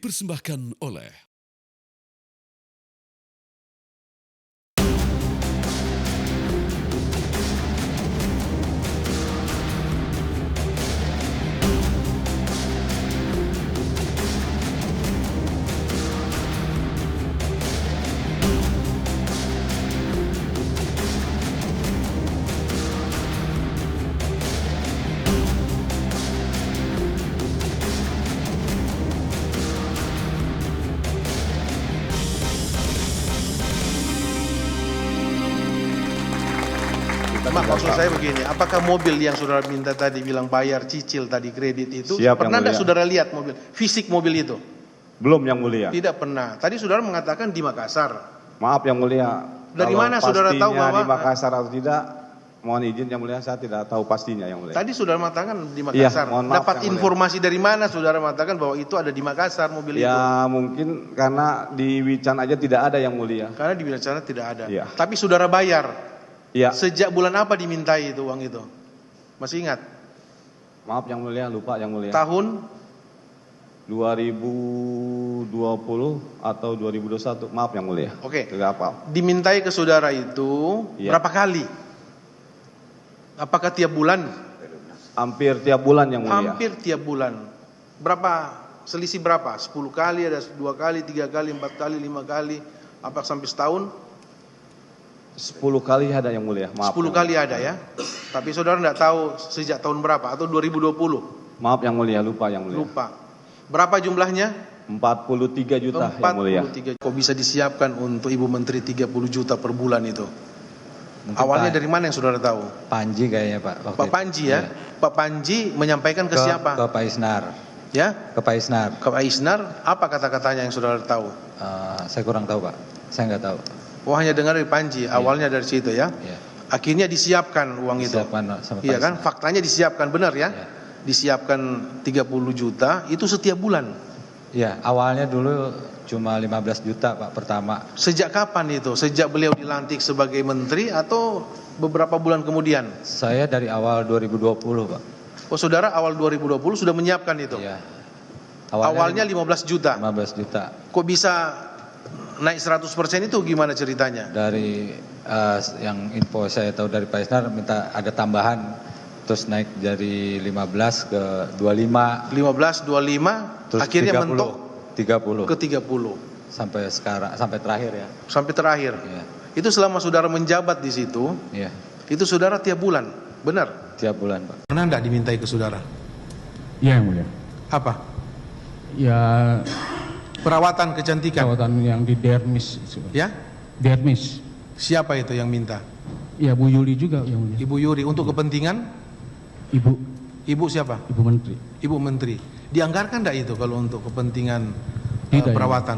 dipersembahkan oleh Maksud saya begini, apakah mobil yang saudara minta tadi bilang bayar cicil tadi kredit itu, Siap, pernah Yang tidak Mulia. saudara lihat mobil, fisik mobil itu? Belum Yang Mulia. Tidak pernah. Tadi saudara mengatakan di Makassar. Maaf Yang Mulia. Dari Kalau mana saudara tahu pastinya bahwa di Makassar atau tidak, mohon izin Yang Mulia, saya tidak tahu pastinya Yang Mulia. Tadi saudara mengatakan di Makassar. mohon maaf, Dapat Yang Mulia. informasi dari mana saudara mengatakan bahwa itu ada di Makassar mobil itu? Ya mungkin karena di Wican aja tidak ada Yang Mulia. Karena di sana tidak ada. Iya. Tapi saudara bayar. Ya, Sejak bulan apa dimintai itu uang itu? Masih ingat? maaf Yang Mulia, lupa Yang Mulia. Tahun 2020 atau 2021, maaf Yang Mulia. Oke. Tidak apa. dimintai ke saudara itu Iya. berapa kali? Apakah tiap bulan? Hampir tiap bulan Yang Mulia. Hampir tiap bulan. Berapa? Selisih berapa? 10 kali, ada 2 kali, 3 kali, 4 kali, 5 kali. Apa sampai setahun? 10 kali ada Yang Mulia. Maaf. 10 Yang kali Mulia. ada ya. Tapi saudara tidak tahu sejak tahun berapa atau 2020? Maaf Yang Mulia, lupa Yang Mulia. Lupa. Berapa jumlahnya? 43 juta Yang Mulia. 43. Kok bisa disiapkan untuk Ibu Menteri 30 juta per bulan itu? Mungkin Awalnya Pak dari mana yang saudara tahu? Panji kayaknya Pak. Waktu Pak itu. Panji ya? Pak Panji menyampaikan ke siapa? Ke Pak Isnar. Ya? Ke Pak Isnar. Ke Pak Isnar, apa kata-katanya yang saudara tahu? Saya kurang tahu Pak. Saya nggak tahu. Oh, hanya dengar dari Panji, awalnya dari situ ya? Ya. Akhirnya disiapkan uang itu. Disiapkan sama Pak Iya kan? Isnar. Faktanya disiapkan, benar ya? Ya. Disiapkan 30 juta, itu setiap bulan. Ya, awalnya dulu cuma 15 juta Pak pertama. Sejak kapan itu? Sejak beliau dilantik sebagai menteri atau beberapa bulan kemudian? Saya dari awal 2020 Pak. Oh, saudara awal 2020 sudah menyiapkan itu? Ya. Awalnya 15 juta. 15 juta. Kok bisa naik 100% itu gimana ceritanya? Dari yang info saya tahu dari Pak Isnar minta ada tambahan terus naik dari 15 ke 25 15, 25, terus akhirnya 30, mentok 30 ke 30 sampai sekarang sampai terakhir ya. sampai terakhir. Iya. Itu selama saudara menjabat di situ, Iya, itu saudara tiap bulan, benar? tiap bulan Pak. Pernah enggak dimintai ke saudara? Iya yang mulia. Apa? Ya Perawatan kecantikan. perawatan yang di Dermis. Ya? Dermis. Siapa itu yang minta? Ya Bu Yuli juga yang mulia. Ibu Yuri untuk kepentingan? Ibu Ibu siapa? Ibu Menteri. Ibu Menteri. Dianggarkan enggak itu kalau untuk kepentingan Tidak, ya. perawatan?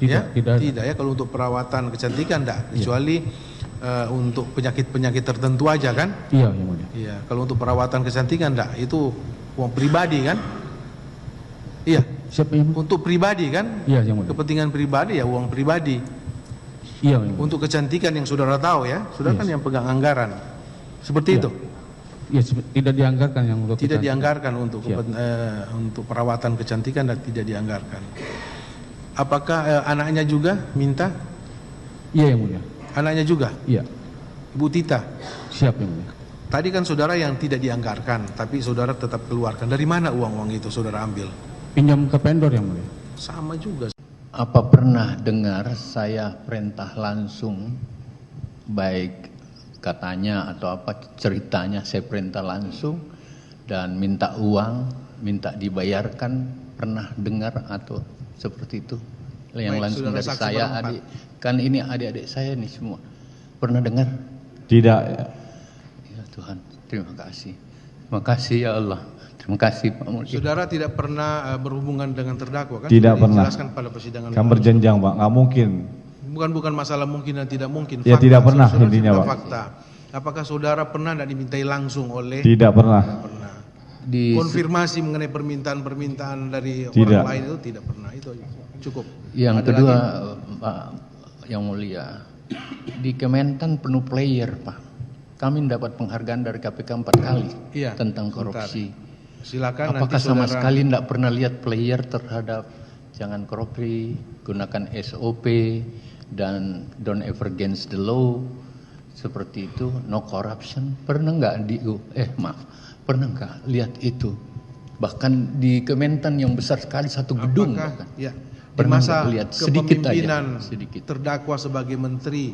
Tidak, ya? tidak. Tidak ya, kalau untuk perawatan kecantikan enggak, kecuali untuk penyakit-penyakit tertentu aja kan? Iya yang mulia. Iya, kalau untuk perawatan kecantikan enggak, itu uang pribadi kan? Iya, Siapa yang mulia? untuk pribadi kan? Iya yang mulia. Kepentingan pribadi ya uang pribadi. Iya yang mulia. Untuk kecantikan yang saudara tahu ya, saudara Yes. kan yang pegang anggaran. Seperti Iya. itu. Ya tidak dianggarkan yang untuk Tidak kita. dianggarkan untuk Siap. untuk perawatan kecantikan dan tidak dianggarkan. Apakah anaknya juga minta? Iya yang mulia. Anaknya juga? Iya. Ibu Tita. Siap yang mulia. Tadi kan saudara yang tidak dianggarkan, tapi saudara tetap keluarkan. Dari mana uang-uang itu saudara ambil? Pinjam ke vendor yang mulia. Sama juga. Apa pernah dengar saya perintah langsung, baik katanya atau apa ceritanya saya perintah langsung dan minta uang, minta dibayarkan, pernah dengar atau seperti itu? Yang Baik, langsung saudara dari saksi saya, berempat. adik, kan ini adik-adik saya nih semua. Pernah dengar? Tidak. Ya. Ya Tuhan, terima kasih. Terima kasih ya Allah. Terima kasih Pak Mulki. Saudara tidak pernah berhubungan dengan terdakwa kan? Tidak Sudah pernah. dijelaskan pada persidangan. Kan berjenjang Pak, nggak mungkin. Bukan masalah mungkin dan tidak mungkin. Ya, tidak pernah Saudara intinya, cerita Pak. Fakta. Apakah saudara pernah tidak dimintai langsung oleh? Tidak pernah. Pernah. Di Konfirmasi mengenai permintaan-permintaan dari Tidak. orang lain itu tidak pernah. Itu cukup. yang Ada kedua lagi? Pak yang mulia, di Kementan penuh player Pak. Kami mendapat penghargaan dari KPK 4 kali Iya, tentang sebentar. korupsi. Silakan Apakah nanti sama saudara. sekali tidak pernah lihat player terhadap jangan korupsi, gunakan SOP, dan don't ever against the law, seperti itu, no corruption. Pernah nggak pernah nggak lihat itu? Bahkan di Kementan yang besar sekali, satu gedung. Apakah, bahkan. ya, di Pernah masa nggak lihat? Sedikit kepemimpinan aja, sedikit. terdakwa sebagai menteri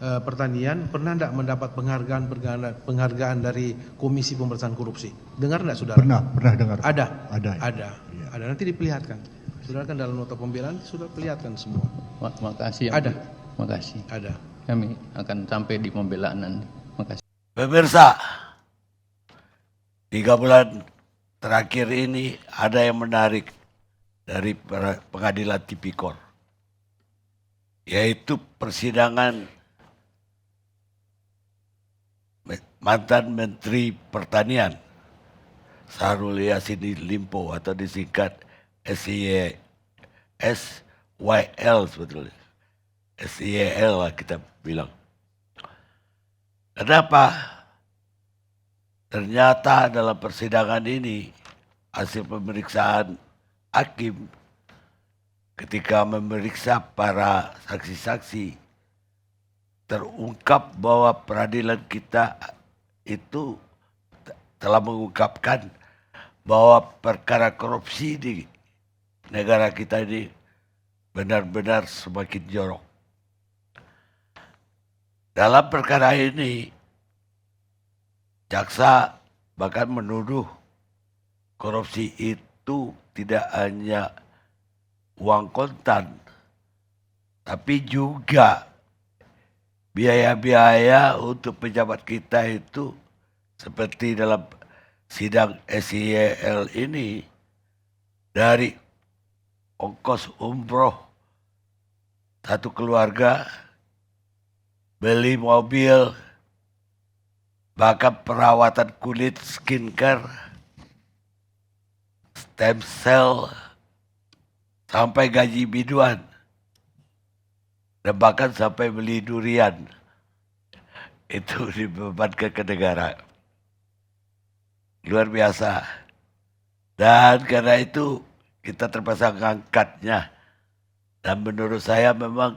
pertanian, pernah tidak mendapat penghargaan dari Komisi Pemberantasan Korupsi? Dengar tidak, saudara? Pernah dengar. Ada. Ada. Iya. Ada. Nanti diperlihatkan. Saudara kan dalam nota pembelaan sudah perlihatkan semua. Makasih. Ada. Makasih. Ada. Kami akan sampai di pembelaan nanti. Makasih. Pemirsa, 3 bulan terakhir ini ada yang menarik dari pengadilan Tipikor, yaitu persidangan mantan Menteri Pertanian Syahrul Yassin Limpo atau disingkat SYL sebetulnya. SYL lah kita bilang. Kenapa? Ternyata dalam persidangan ini hasil pemeriksaan hakim ketika memeriksa para saksi-saksi terungkap bahwa peradilan kita itu telah mengungkapkan bahwa perkara korupsi di negara kita ini benar-benar semakin jorok. Dalam perkara ini, jaksa bahkan menuduh korupsi itu tidak hanya uang kontan, tapi juga biaya-biaya untuk pejabat kita itu seperti dalam sidang SYL ini, dari ongkos umroh satu keluarga, beli mobil, bahkan perawatan kulit, skincare, stem cell, sampai gaji biduan, dan bahkan sampai beli durian, itu dibebankan ke negara. Luar biasa. Dan karena itu kita terpaksa mengangkatnya. Dan menurut saya memang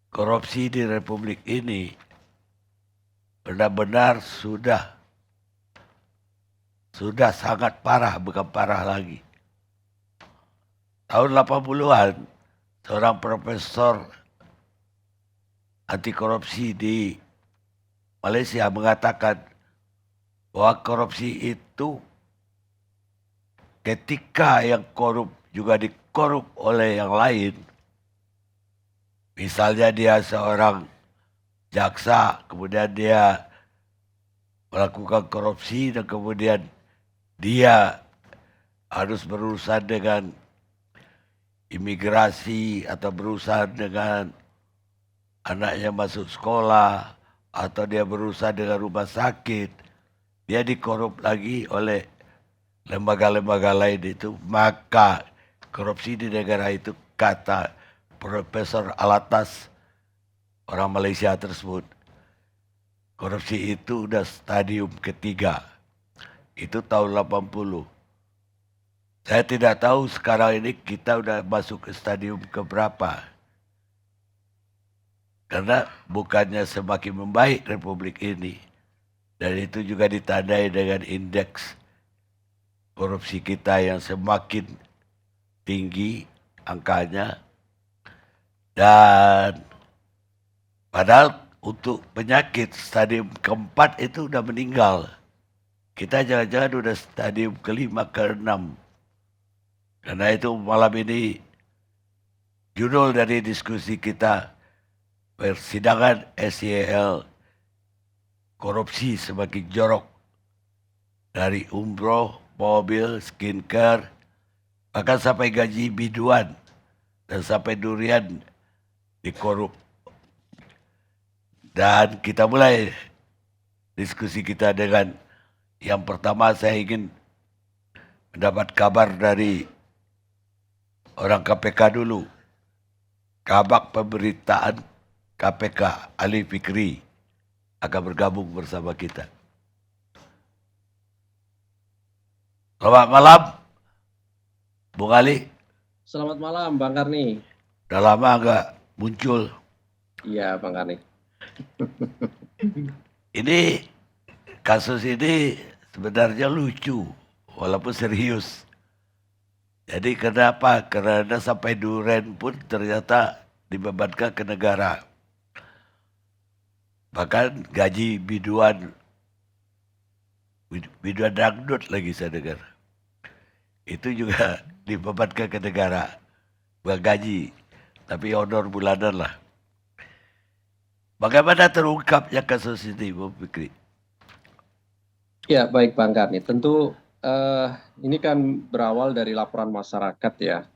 korupsi di Republik ini benar-benar sudah sangat parah, bukan parah lagi. Tahun 80-an, seorang profesor anti korupsi di Malaysia mengatakan bahwa korupsi itu ketika yang korup juga dikorup oleh yang lain. Misalnya dia seorang jaksa, kemudian dia melakukan korupsi dan kemudian dia harus berurusan dengan imigrasi atau berurusan dengan anaknya masuk sekolah atau dia berurusan dengan rumah sakit, dia dikorup lagi oleh lembaga-lembaga lain itu, maka korupsi di negara itu, kata Profesor Alatas, orang Malaysia tersebut, korupsi itu udah stadium ketiga. Itu tahun 80. Saya tidak tahu sekarang ini kita udah masuk ke stadium keberapa. Karena bukannya semakin membaik Republik ini. Dan itu juga ditandai dengan indeks korupsi kita yang semakin tinggi angkanya. Dan padahal untuk penyakit stadium keempat itu udah meninggal. Kita jangan-jangan udah stadium kelima, keenam. Karena itu malam ini judul dari diskusi kita, persidangan SYL, korupsi semakin jorok. Dari umroh, mobil, skincare, bahkan sampai gaji biduan, dan sampai durian dikorup. Dan kita mulai diskusi kita dengan yang pertama. Saya ingin mendapat kabar dari orang KPK dulu. Kabak pemberitaan KPK Ali Fikri akan bergabung bersama kita. Selamat malam, Bung Ali. Selamat malam Bang Karni. Udah lama nggak muncul. Iya Bang Karni. Ini kasus ini sebenarnya lucu, walaupun serius. Jadi kenapa? Karena sampai Duren pun ternyata dibebankan ke negara. Bahkan gaji biduan dangdut lagi saya dengar. Itu juga dibebankan ke negara. Bukan gaji, tapi honor bulanan lah. Bagaimana terungkapnya kasus ini, Bu Fikri? Ya baik Bang Karni. Tentu ini kan berawal dari laporan masyarakat ya,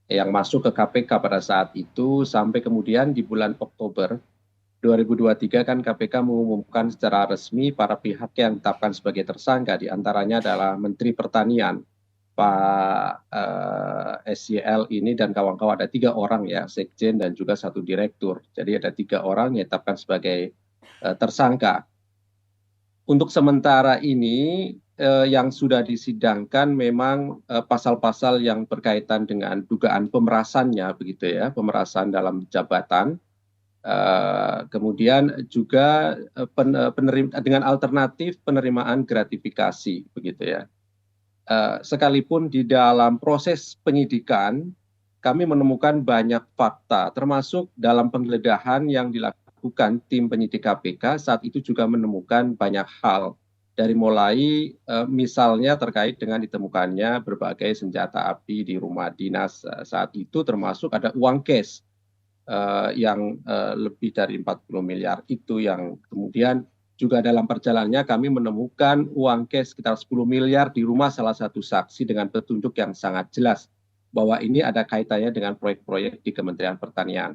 yang masuk ke KPK pada saat itu sampai kemudian di bulan Oktober 2023 kan KPK mengumumkan secara resmi para pihak yang ditetapkan sebagai tersangka, diantaranya adalah Menteri Pertanian, Pak SYL ini dan kawan-kawan, ada 3 orang ya, Sekjen dan juga 1 direktur. Jadi ada 3 orang yang ditetapkan sebagai tersangka. Untuk sementara ini yang sudah disidangkan memang pasal-pasal yang berkaitan dengan dugaan pemerasannya begitu ya, pemerasan dalam jabatan. Kemudian juga dengan alternatif penerimaan gratifikasi begitu ya. Sekalipun di dalam proses penyidikan kami menemukan banyak fakta, termasuk dalam penggeledahan yang dilakukan tim penyidik KPK saat itu juga menemukan banyak hal, dari mulai misalnya terkait dengan ditemukannya berbagai senjata api di rumah dinas saat itu, termasuk ada uang cash yang lebih dari 40 miliar itu, yang kemudian juga dalam perjalanannya kami menemukan uang cash sekitar 10 miliar di rumah salah satu saksi dengan petunjuk yang sangat jelas bahwa ini ada kaitannya dengan proyek-proyek di Kementerian Pertanian.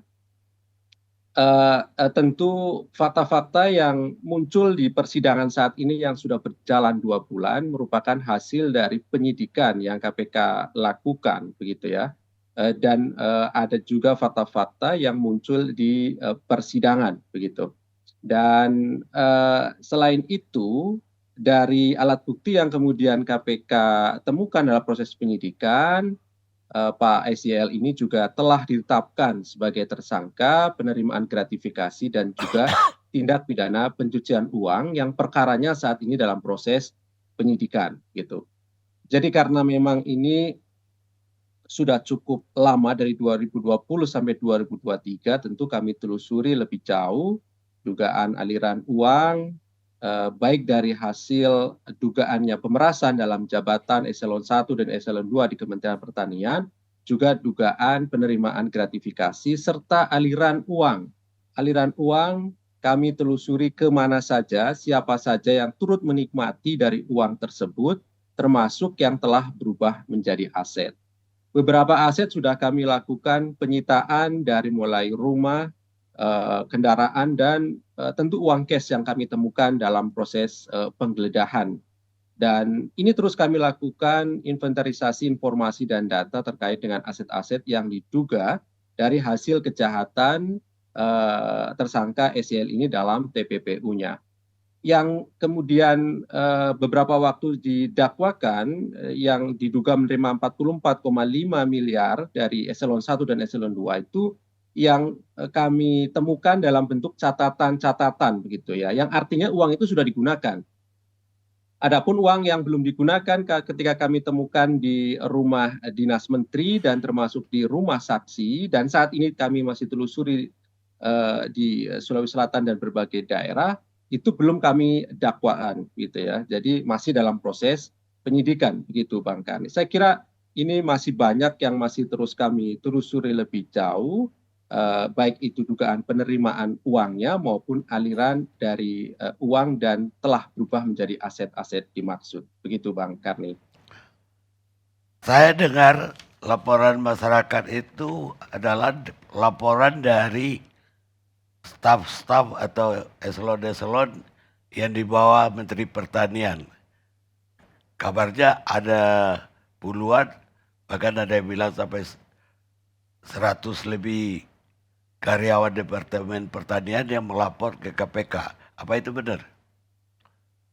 Tentu fakta-fakta yang muncul di persidangan saat ini yang sudah berjalan 2 bulan merupakan hasil dari penyidikan yang KPK lakukan begitu ya. Dan ada juga fakta-fakta yang muncul di persidangan begitu. Dan selain itu, dari alat bukti yang kemudian KPK temukan dalam proses penyidikan, Pak SYL ini juga telah ditetapkan sebagai tersangka penerimaan gratifikasi dan juga tindak pidana pencucian uang yang perkaranya saat ini dalam proses penyidikan gitu. Jadi karena memang ini sudah cukup lama dari 2020 sampai 2023, tentu kami telusuri lebih jauh dugaan aliran uang, baik dari hasil dugaannya pemerasan dalam jabatan eselon 1 dan eselon 2 di Kementerian Pertanian, juga dugaan penerimaan gratifikasi, serta aliran uang. Aliran uang kami telusuri kemana saja, siapa saja yang turut menikmati dari uang tersebut, termasuk yang telah berubah menjadi aset. Beberapa aset sudah kami lakukan penyitaan dari mulai rumah, kendaraan, dan tentu uang cash yang kami temukan dalam proses penggeledahan. Dan ini terus kami lakukan inventarisasi informasi dan data terkait dengan aset-aset yang diduga dari hasil kejahatan tersangka SYL ini dalam TPPU-nya. Yang kemudian beberapa waktu didakwakan yang diduga menerima 44,5 miliar dari eselon 1 dan eselon 2 itu yang kami temukan dalam bentuk catatan-catatan begitu ya, yang artinya uang itu sudah digunakan. Adapun uang yang belum digunakan ketika kami temukan di rumah dinas menteri dan termasuk di rumah saksi, dan saat ini kami masih telusuri di Sulawesi Selatan dan berbagai daerah, itu belum kami dakwaan gitu ya. Jadi masih dalam proses penyidikan begitu Bang Karni. Saya kira ini masih banyak yang masih terus kami telusuri lebih jauh, baik itu dugaan penerimaan uangnya maupun aliran dari uang dan telah berubah menjadi aset-aset dimaksud. Begitu Bang Karni. Saya dengar laporan masyarakat itu adalah laporan dari staf-staf atau eselon-eselon yang dibawa Menteri Pertanian. Kabarnya ada puluhan, bahkan ada yang bilang sampai 100 lebih karyawan Departemen Pertanian yang melapor ke KPK. Apa itu benar?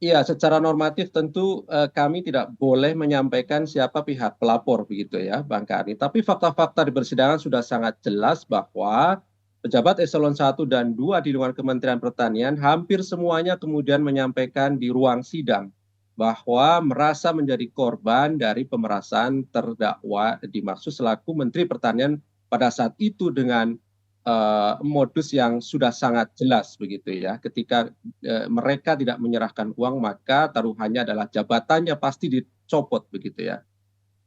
Iya, secara normatif tentu kami tidak boleh menyampaikan siapa pihak pelapor begitu ya, Bang Karni. Tapi fakta-fakta di persidangan sudah sangat jelas bahwa pejabat eselon 1 dan 2 di lingkungan Kementerian Pertanian hampir semuanya kemudian menyampaikan di ruang sidang bahwa merasa menjadi korban dari pemerasan terdakwa dimaksud selaku Menteri Pertanian pada saat itu dengan modus yang sudah sangat jelas begitu ya. Ketika mereka tidak menyerahkan uang, maka taruhannya adalah jabatannya pasti dicopot begitu ya.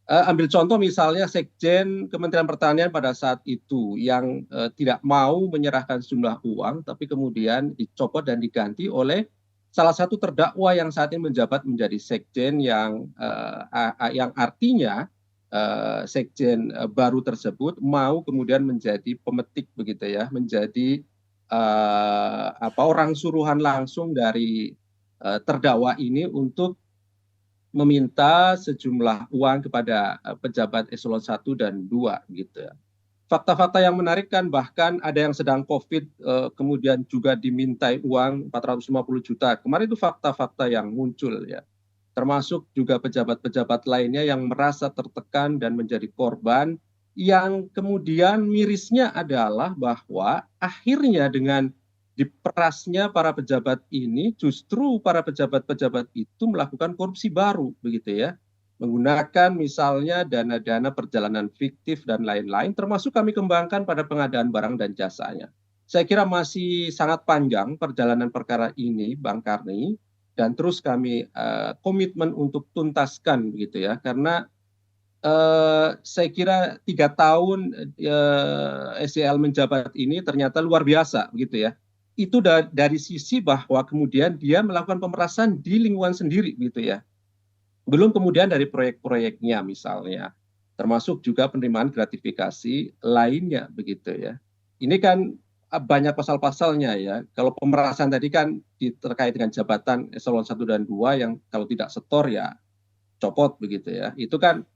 Ambil contoh misalnya Sekjen Kementerian Pertanian pada saat itu yang tidak mau menyerahkan sejumlah uang, tapi kemudian dicopot dan diganti oleh salah satu terdakwa yang saat ini menjabat menjadi Sekjen yang artinya Sekjen baru tersebut mau kemudian menjadi pemetik begitu ya, menjadi orang suruhan langsung dari terdakwa ini untuk meminta sejumlah uang kepada pejabat eselon 1 dan 2 gitu ya. Fakta-fakta yang menarik kan bahkan ada yang sedang COVID kemudian juga dimintai uang 450 juta. Kemarin itu fakta-fakta yang muncul ya. Termasuk juga pejabat-pejabat lainnya yang merasa tertekan dan menjadi korban, yang kemudian mirisnya adalah bahwa akhirnya dengan diperasnya para pejabat ini justru para pejabat-pejabat itu melakukan korupsi baru begitu ya, menggunakan misalnya dana-dana perjalanan fiktif dan lain-lain, termasuk kami kembangkan pada pengadaan barang dan jasanya. Saya kira masih sangat panjang perjalanan perkara ini, Bang Karni, dan terus kami komitmen untuk tuntaskan begitu ya, karena saya kira 3 tahun SEL menjabat ini ternyata luar biasa begitu ya. Itu dari sisi bahwa kemudian dia melakukan pemerasan di lingkungan sendiri gitu ya. Belum kemudian dari proyek-proyeknya misalnya, termasuk juga penerimaan gratifikasi lainnya begitu ya. Ini kan banyak pasal-pasalnya ya. Kalau pemerasan tadi kan terkait dengan jabatan eselon 1 dan 2 yang kalau tidak setor ya copot begitu ya. Itu kan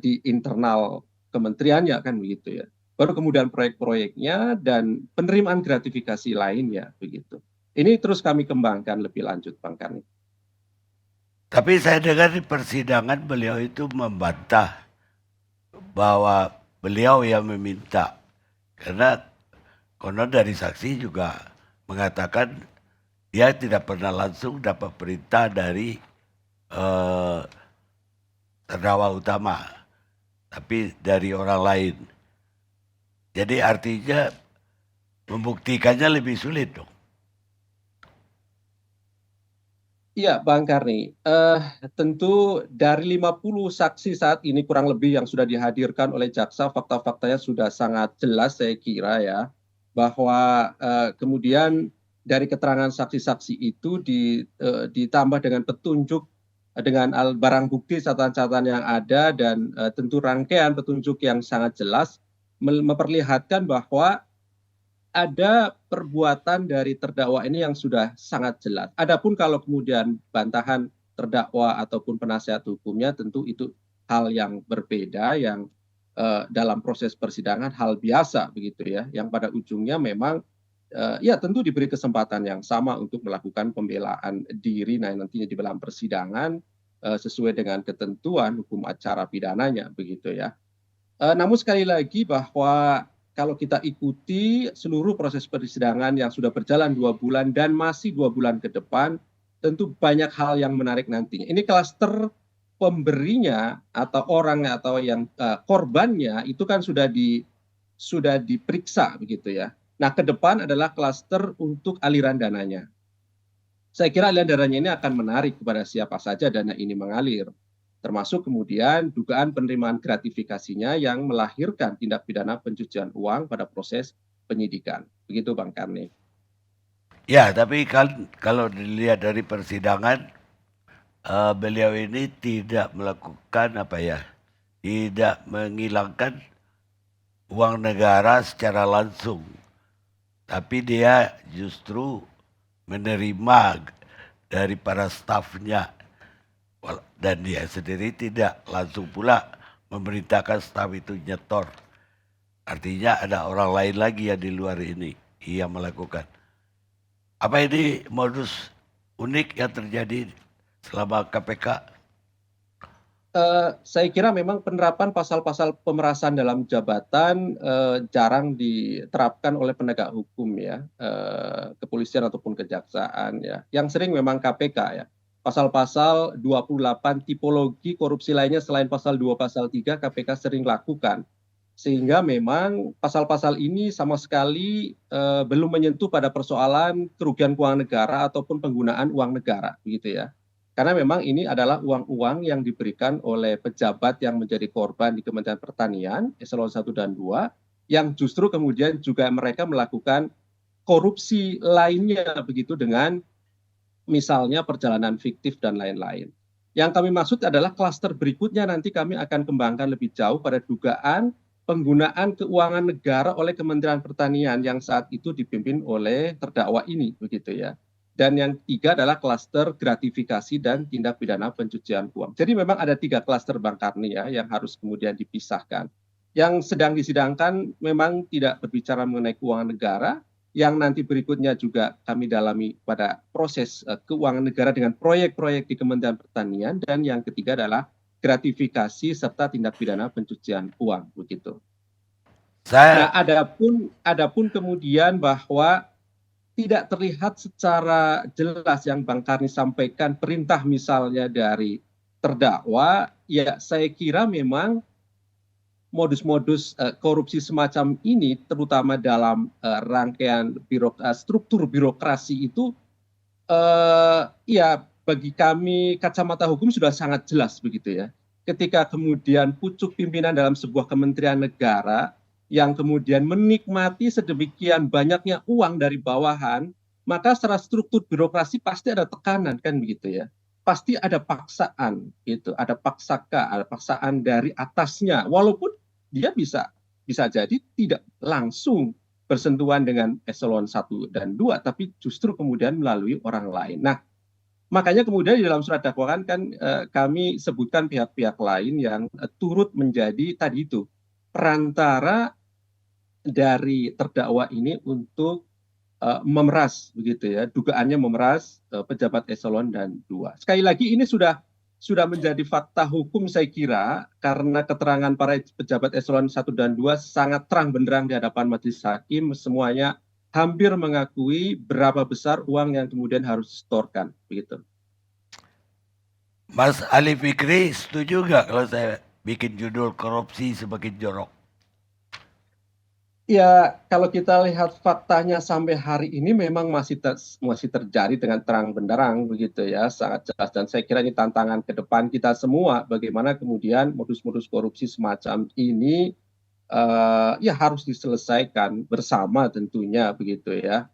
di internal kementeriannya kan begitu ya. Baru kemudian proyek-proyeknya dan penerimaan gratifikasi lainnya begitu. Ini terus kami kembangkan lebih lanjut, Bang Karni. Tapi saya dengar di persidangan beliau itu membantah bahwa beliau yang meminta. Karena konon dari saksi juga mengatakan dia tidak pernah langsung dapat perintah dari terdakwa utama, tapi dari orang lain. Jadi artinya membuktikannya lebih sulit dong. Iya, Bang Karni. Tentu dari 50 saksi saat ini kurang lebih yang sudah dihadirkan oleh jaksa, fakta-faktanya sudah sangat jelas saya kira ya, bahwa kemudian dari keterangan saksi-saksi itu ditambah dengan petunjuk dengan barang bukti catatan-catatan yang ada dan tentu rangkaian petunjuk yang sangat jelas memperlihatkan bahwa ada perbuatan dari terdakwa ini yang sudah sangat jelas. Adapun kalau kemudian bantahan terdakwa ataupun penasihat hukumnya tentu itu hal yang berbeda yang dalam proses persidangan hal biasa begitu ya, yang pada ujungnya memang ya tentu diberi kesempatan yang sama untuk melakukan pembelaan diri nantinya di dalam persidangan sesuai dengan ketentuan hukum acara pidananya begitu ya. Namun sekali lagi bahwa kalau kita ikuti seluruh proses persidangan yang sudah berjalan 2 bulan dan masih 2 bulan ke depan, tentu banyak hal yang menarik nantinya. Ini klaster pemberinya atau orang atau yang korbannya itu kan sudah diperiksa begitu ya. Nah, ke depan adalah klaster untuk aliran dananya. Saya kira aliran dananya ini akan menarik kepada siapa saja dana ini mengalir. Termasuk kemudian dugaan penerimaan gratifikasinya yang melahirkan tindak pidana pencucian uang pada proses penyidikan. Begitu Bang Karni. Ya, tapi kan kalau dilihat dari persidangan, beliau ini tidak melakukan tidak menghilangkan uang negara secara langsung. Tapi dia justru menerima dari para stafnya. Dan dia sendiri tidak langsung pula memerintahkan staf itu nyetor. Artinya ada orang lain lagi yang di luar ini yang melakukan. Apa ini modus unik yang terjadi selama KPK? Saya kira memang penerapan pasal-pasal pemerasan dalam jabatan jarang diterapkan oleh penegak hukum ya, kepolisian ataupun kejaksaan ya. Yang sering memang KPK ya. Pasal-pasal 28 tipologi korupsi lainnya selain pasal 2, pasal 3 KPK sering lakukan. Sehingga memang pasal-pasal ini sama sekali belum menyentuh pada persoalan kerugian keuangan negara ataupun penggunaan uang negara begitu ya. Karena memang ini adalah uang-uang yang diberikan oleh pejabat yang menjadi korban di Kementerian Pertanian, eselon 1 dan 2, yang justru kemudian juga mereka melakukan korupsi lainnya begitu dengan misalnya perjalanan fiktif dan lain-lain. Yang kami maksud adalah klaster berikutnya nanti kami akan kembangkan lebih jauh pada dugaan penggunaan keuangan negara oleh Kementerian Pertanian yang saat itu dipimpin oleh terdakwa ini begitu ya. Dan yang ketiga adalah klaster gratifikasi dan tindak pidana pencucian uang. Jadi memang ada 3 klaster Bang Karni ya yang harus kemudian dipisahkan. Yang sedang disidangkan memang tidak berbicara mengenai keuangan negara, yang nanti berikutnya juga kami dalami pada proses keuangan negara dengan proyek-proyek di Kementerian Pertanian, dan yang ketiga adalah gratifikasi serta tindak pidana pencucian uang begitu. Nah, adapun kemudian bahwa tidak terlihat secara jelas yang Bang Karni sampaikan perintah misalnya dari terdakwa, ya saya kira memang modus-modus korupsi semacam ini terutama dalam rangkaian struktur birokrasi itu ya bagi kami kacamata hukum sudah sangat jelas begitu ya. Ketika kemudian pucuk pimpinan dalam sebuah kementerian negara yang kemudian menikmati sedemikian banyaknya uang dari bawahan, maka secara struktur birokrasi pasti ada tekanan kan begitu ya. Pasti ada paksaan gitu, ada paksaan dari atasnya, walaupun dia bisa jadi tidak langsung bersentuhan dengan eselon 1 dan 2, tapi justru kemudian melalui orang lain. Nah, makanya kemudian di dalam surat dakwaan kan kami sebutkan pihak-pihak lain yang turut menjadi tadi itu perantara dari terdakwa ini untuk memeras begitu ya, dugaannya memeras pejabat eselon dan 2. Sekali lagi ini sudah menjadi fakta hukum saya kira, karena keterangan para pejabat eselon 1 dan 2 sangat terang benderang di hadapan majelis hakim, semuanya hampir mengakui berapa besar uang yang kemudian harus disetorkan begitu. Mas Ali Fikri setuju nggak kalau saya bikin judul korupsi semakin jorok? Ya, kalau kita lihat faktanya sampai hari ini memang masih terjadi dengan terang benderang begitu ya, sangat jelas, dan saya kira ini tantangan ke depan kita semua bagaimana kemudian modus-modus korupsi semacam ini ya harus diselesaikan bersama tentunya begitu ya.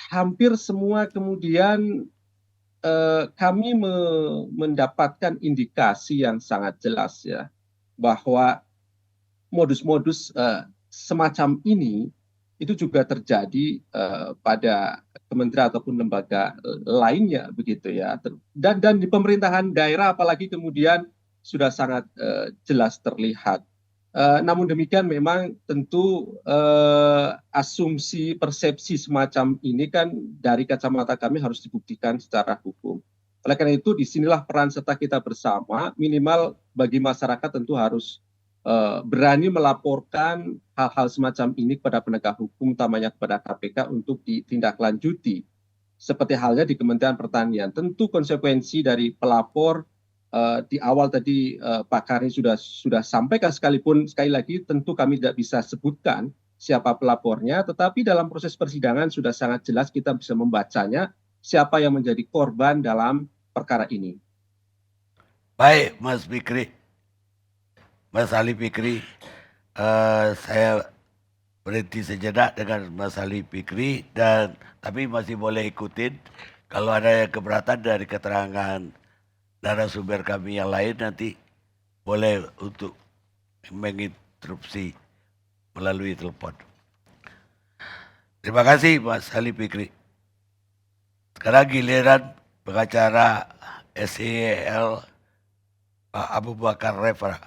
Hampir semua kemudian kami mendapatkan indikasi yang sangat jelas ya bahwa modus-modus semacam ini itu juga terjadi pada kementerian ataupun lembaga lainnya begitu ya, dan di pemerintahan daerah apalagi kemudian sudah sangat jelas terlihat. Namun demikian memang tentu asumsi persepsi semacam ini kan dari kacamata kami harus dibuktikan secara hukum. Oleh karena itu disinilah peran serta kita bersama, minimal bagi masyarakat tentu harus berani melaporkan hal-hal semacam ini kepada penegak hukum, utamanya kepada KPK untuk ditindaklanjuti. Seperti halnya di Kementerian Pertanian, tentu konsekuensi dari pelapor di awal tadi Pak Karni sudah sampaikan, sekalipun sekali lagi tentu kami tidak bisa sebutkan siapa pelapornya, tetapi dalam proses persidangan sudah sangat jelas kita bisa membacanya siapa yang menjadi korban dalam perkara ini. Baik, Mas Fikri. Mas Ali Fikri, saya berhenti sejenak dengan Mas Ali Fikri, tapi masih boleh ikutin. Kalau ada yang keberatan dari keterangan narasumber kami yang lain, nanti boleh untuk menginterupsi melalui telepon. Terima kasih Mas Ali Fikri. Sekarang giliran pengacara SEL Pak Abu Bakar Refra.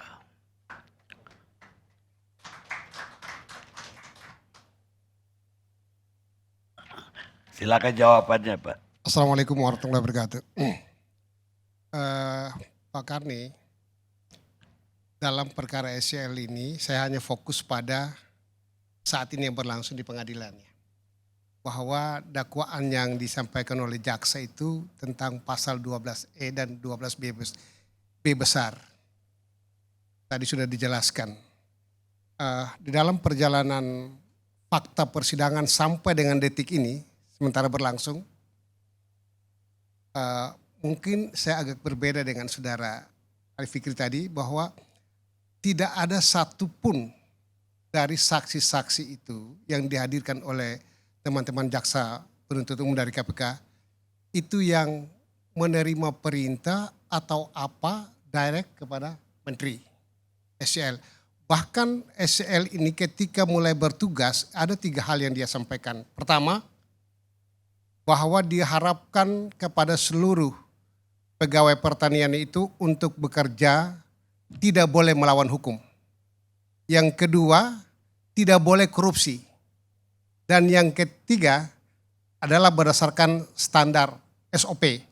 Silakan jawabannya, Pak. Assalamualaikum warahmatullahi wabarakatuh. Pak Karni, dalam perkara SCL ini saya hanya fokus pada saat ini yang berlangsung di pengadilan. Bahwa dakwaan yang disampaikan oleh jaksa itu tentang pasal 12E dan 12B besar. Tadi sudah dijelaskan. Di dalam perjalanan fakta persidangan sampai dengan detik ini, sementara berlangsung, mungkin saya agak berbeda dengan saudara Arif Fikri tadi, bahwa tidak ada satupun dari saksi-saksi itu yang dihadirkan oleh teman-teman jaksa penuntut umum dari KPK itu yang menerima perintah atau apa direct kepada Menteri SCL. Bahkan SCL ini ketika mulai bertugas ada 3 hal yang dia sampaikan. Pertama, bahwa diharapkan kepada seluruh pegawai pertanian itu untuk bekerja tidak boleh melawan hukum. Yang kedua, tidak boleh korupsi. Dan yang ketiga adalah berdasarkan standar SOP.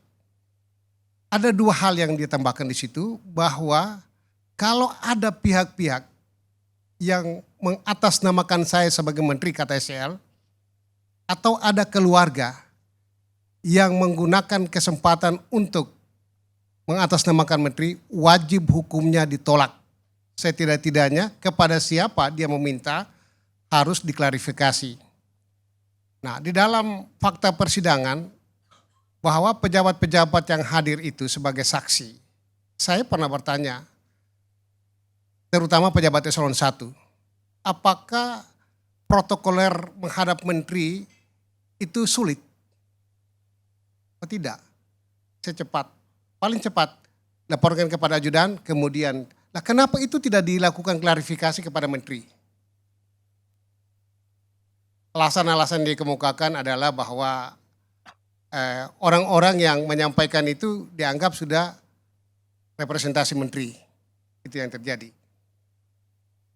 Ada 2 hal yang ditambahkan di situ, bahwa kalau ada pihak-pihak yang mengatasnamakan saya sebagai menteri kata SCL, atau ada keluarga yang menggunakan kesempatan untuk mengatasnamakan menteri, wajib hukumnya ditolak. Setidak-tidaknya kepada siapa dia meminta harus diklarifikasi. Nah, di dalam fakta persidangan bahwa pejabat-pejabat yang hadir itu sebagai saksi, saya pernah bertanya, terutama pejabat eselon 1, apakah protokoler menghadap menteri itu sulit? Oh, tidak, paling cepat laporkan kepada ajudan, kemudian, nah kenapa itu tidak dilakukan klarifikasi kepada menteri? Alasan-alasan yang dikemukakan adalah bahwa orang-orang yang menyampaikan itu dianggap sudah representasi menteri. Itu yang terjadi.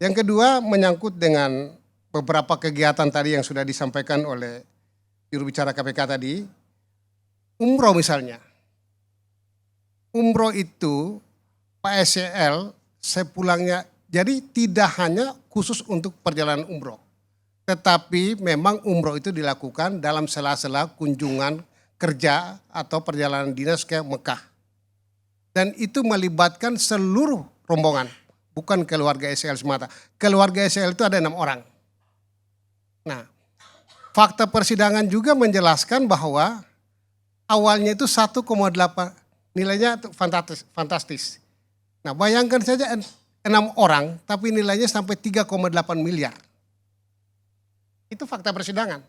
Yang kedua menyangkut dengan beberapa kegiatan tadi yang sudah disampaikan oleh juru bicara KPK tadi. Umroh misalnya. Umroh itu Pak SCL sepulangnya, jadi tidak hanya khusus untuk perjalanan umroh. Tetapi memang umroh itu dilakukan dalam sela-sela kunjungan kerja atau perjalanan dinas ke Mekah. Dan itu melibatkan seluruh rombongan, bukan keluarga SCL semata. Keluarga SCL itu ada 6 orang. Nah, fakta persidangan juga menjelaskan bahwa awalnya itu 1,8, nilainya itu fantastis. Nah, bayangkan saja 6 orang tapi nilainya sampai 3,8 miliar. Itu fakta persidangan.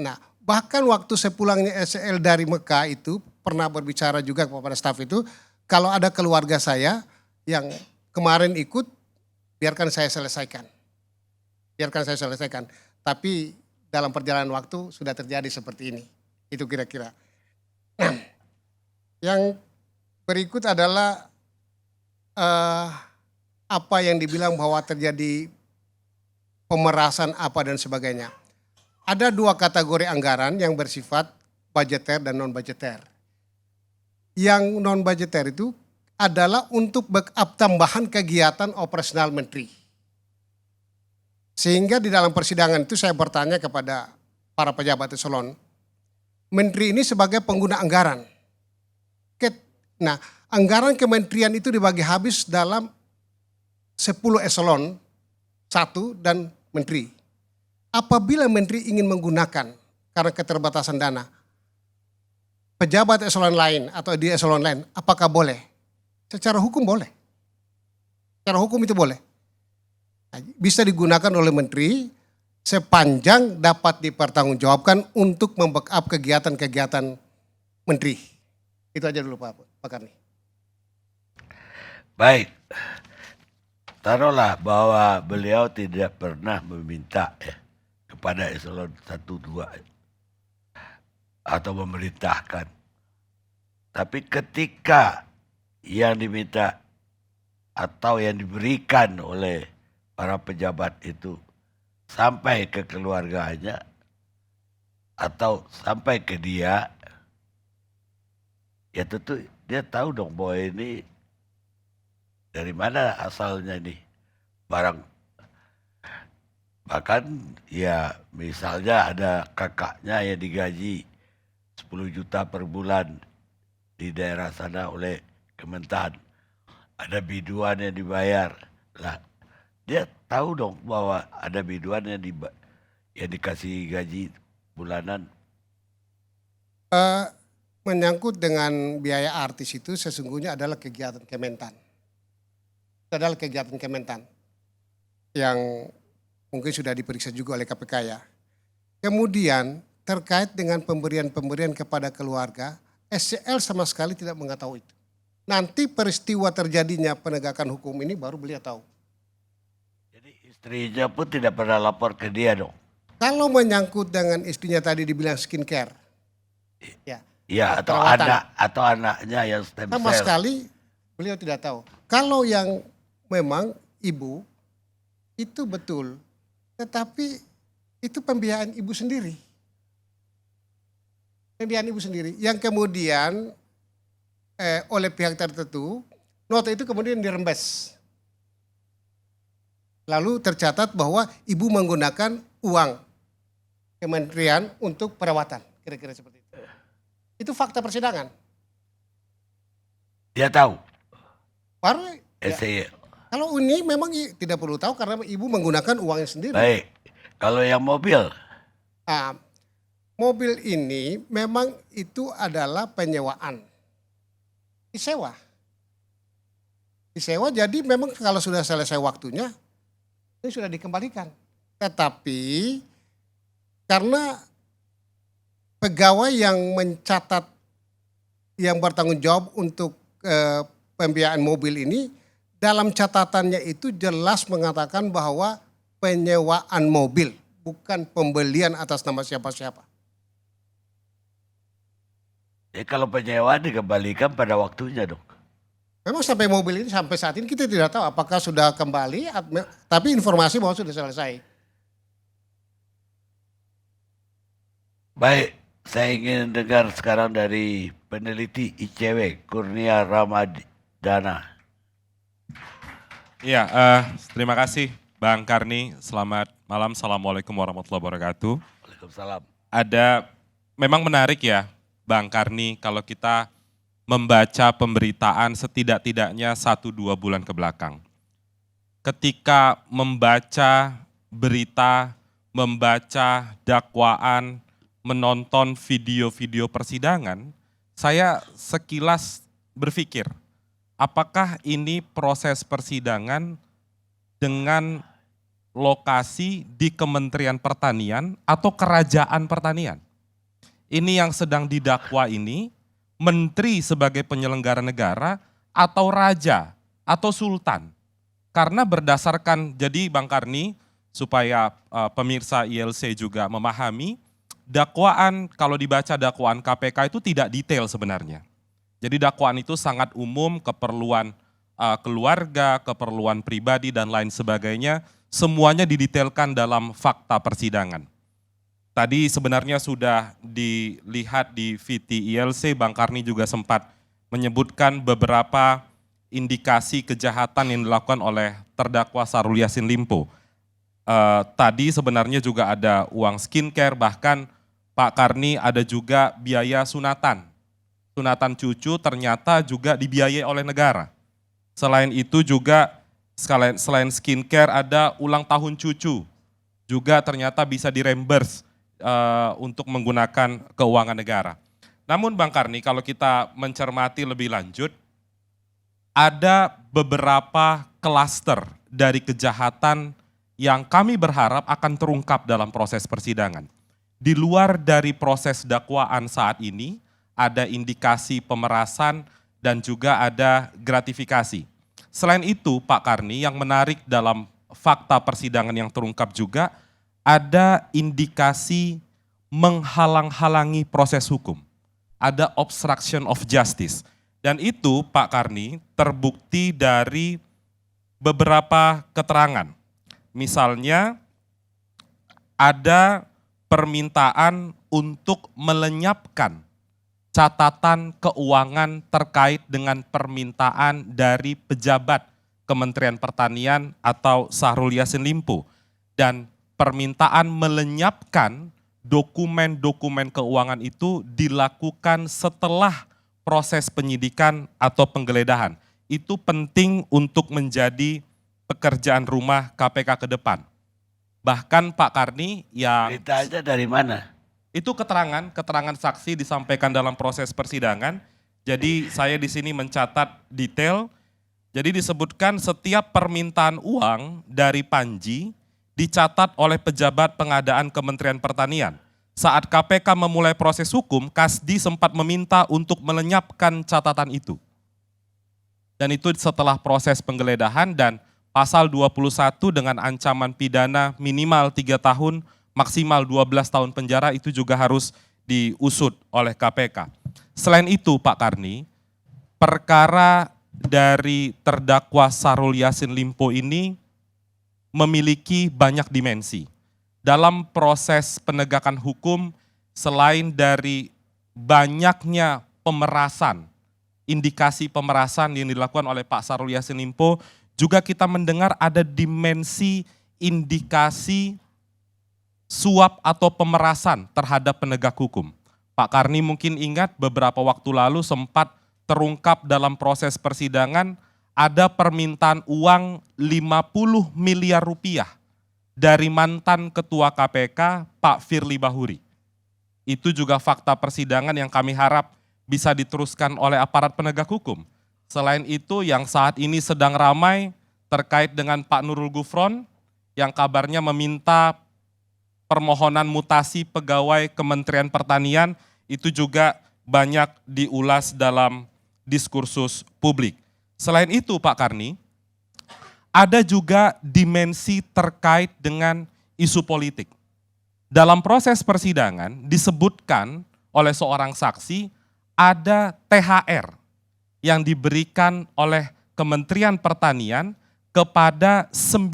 Nah, bahkan waktu sepulangnya SCL dari Mekah itu pernah berbicara juga kepada staf itu, kalau ada keluarga saya yang kemarin ikut, biarkan saya selesaikan. Tapi dalam perjalanan waktu sudah terjadi seperti ini. Itu kira-kira. Nah, yang berikut adalah apa yang dibilang bahwa terjadi pemerasan apa dan sebagainya. Ada 2 kategori anggaran yang bersifat budgeter dan non-budgeter. Yang non-budgeter itu adalah untuk backup tambahan kegiatan operasional menteri. Sehingga di dalam persidangan itu saya bertanya kepada para pejabat eselon, menteri ini sebagai pengguna anggaran. Nah, anggaran kementerian itu dibagi habis dalam 10 eselon 1 dan menteri. Apabila menteri ingin menggunakan karena keterbatasan dana, pejabat eselon lain atau di eselon lain, apakah boleh? Secara hukum boleh. Secara hukum itu boleh. Nah, bisa digunakan oleh menteri sepanjang dapat dipertanggungjawabkan untuk membackup kegiatan-kegiatan menteri. Itu aja dulu Pak Karni. Baik, taruhlah bahwa beliau tidak pernah meminta kepada eselon 1, 2 atau memerintahkan. Tapi ketika yang diminta atau yang diberikan oleh para pejabat itu sampai ke keluarganya atau sampai ke dia, ya tentu dia tahu dong bahwa ini dari mana asalnya nih barang. Bahkan ya misalnya ada kakaknya yang digaji 10 juta per bulan di daerah sana oleh Kementan. Ada biduan yang dibayar. Lah, dia tahu dong bahwa ada biduan yang dikasih gaji bulanan. Menyangkut dengan biaya artis itu sesungguhnya adalah kegiatan Kementan. Itu adalah kegiatan Kementan yang mungkin sudah diperiksa juga oleh KPK ya. Kemudian terkait dengan pemberian-pemberian kepada keluarga, SCL sama sekali tidak mengetahui itu. Nanti peristiwa terjadinya penegakan hukum ini baru beliau tahu. Jadi istrinya pun tidak pernah lapor ke dia dong. Kalau menyangkut dengan istrinya tadi dibilang skincare, ya. Ya atau perawatan. anaknya yang stem cell. Sama sekali beliau tidak tahu. Kalau yang memang ibu itu betul, tetapi itu pembiayaan ibu sendiri. Pembiayaan ibu sendiri yang kemudian oleh pihak tertentu, nota itu kemudian dirembes. Lalu tercatat bahwa ibu menggunakan uang kementerian untuk perawatan, kira-kira seperti itu. Itu fakta persidangan. Dia tahu. Baru SCL. kalau ini memang tidak perlu tahu karena ibu menggunakan uangnya sendiri. Baik. Kalau yang mobil. Mobil ini memang itu adalah penyewaan. Disewa. Disewa jadi memang kalau sudah selesai waktunya ini sudah dikembalikan. Tetapi karena pegawai yang mencatat yang bertanggung jawab untuk pembiayaan mobil ini dalam catatannya itu jelas mengatakan bahwa penyewaan mobil bukan pembelian atas nama siapa-siapa. Ya kalau penyewaan dikembalikan pada waktunya dong. Memang sampai mobil ini sampai saat ini kita tidak tahu apakah sudah kembali, tapi informasi bahwa sudah selesai. Baik, saya ingin dengar sekarang dari peneliti ICW Kurnia Ramadana. Iya, terima kasih Bang Karni. Selamat malam, Assalamualaikum warahmatullahi wabarakatuh. Waalaikumsalam. Memang menarik ya Bang Karni kalau kita membaca pemberitaan setidak-tidaknya 1-2 bulan ke belakang. Ketika membaca berita, membaca dakwaan, menonton video-video persidangan, saya sekilas berpikir, apakah ini proses persidangan dengan lokasi di Kementerian Pertanian atau Kerajaan Pertanian? Ini yang sedang didakwa ini, menteri sebagai penyelenggara negara atau raja atau sultan. Karena berdasarkan, jadi Bang Karni, supaya pemirsa ILC juga memahami, dakwaan, kalau dibaca dakwaan KPK itu tidak detail sebenarnya. Jadi dakwaan itu sangat umum, keperluan keluarga, keperluan pribadi dan lain sebagainya, semuanya didetailkan dalam fakta persidangan. Tadi sebenarnya sudah dilihat di VT ILC, Bang Karni juga sempat menyebutkan beberapa indikasi kejahatan yang dilakukan oleh terdakwa Syahrul Yassin Limpo. Tadi sebenarnya juga ada uang skincare, bahkan Pak Karni ada juga biaya sunatan. Sunatan cucu ternyata juga dibiayai oleh negara. Selain itu juga selain skincare ada ulang tahun cucu. Juga ternyata bisa direimburse untuk menggunakan keuangan negara. Namun Bang Karni kalau kita mencermati lebih lanjut, ada beberapa klaster dari kejahatan yang kami berharap akan terungkap dalam proses persidangan. Di luar dari proses dakwaan saat ini, ada indikasi pemerasan dan juga ada gratifikasi. Selain itu Pak Karni, yang menarik dalam fakta persidangan yang terungkap juga, ada indikasi menghalang-halangi proses hukum. Ada obstruction of justice. Dan itu Pak Karni terbukti dari beberapa keterangan. Misalnya ada permintaan untuk melenyapkan catatan keuangan terkait dengan permintaan dari pejabat Kementerian Pertanian atau Syahrul Yassin Limpo, dan permintaan melenyapkan dokumen-dokumen keuangan itu dilakukan setelah proses penyidikan atau penggeledahan. Itu penting untuk menjadi pekerjaan rumah KPK ke depan. Bahkan Pak Karni yang... Beritanya dari mana? Itu keterangan saksi disampaikan dalam proses persidangan. Jadi saya di sini mencatat detail. Jadi disebutkan setiap permintaan uang dari Panji dicatat oleh pejabat pengadaan Kementerian Pertanian. Saat KPK memulai proses hukum, Kasdi sempat meminta untuk melenyapkan catatan itu. Dan itu setelah proses penggeledahan, dan pasal 21 dengan ancaman pidana minimal 3 tahun, maksimal 12 tahun penjara itu juga harus diusut oleh KPK. Selain itu Pak Karni, perkara dari terdakwa Syahrul Yassin Limpo ini memiliki banyak dimensi. Dalam proses penegakan hukum, selain dari banyaknya pemerasan, indikasi pemerasan yang dilakukan oleh Pak Syahrul Yassin Limpo, juga kita mendengar ada dimensi indikasi suap atau pemerasan terhadap penegak hukum. Pak Karni mungkin ingat beberapa waktu lalu sempat terungkap dalam proses persidangan ada permintaan uang 50 miliar rupiah dari mantan Ketua KPK Pak Firly Bahuri. Itu juga fakta persidangan yang kami harap bisa diteruskan oleh aparat penegak hukum. Selain itu yang saat ini sedang ramai terkait dengan Pak Nurul Gufron yang kabarnya meminta permohonan mutasi pegawai Kementerian Pertanian, itu juga banyak diulas dalam diskursus publik. Selain itu Pak Karni, ada juga dimensi terkait dengan isu politik. Dalam proses persidangan disebutkan oleh seorang saksi ada THR yang diberikan oleh Kementerian Pertanian kepada 9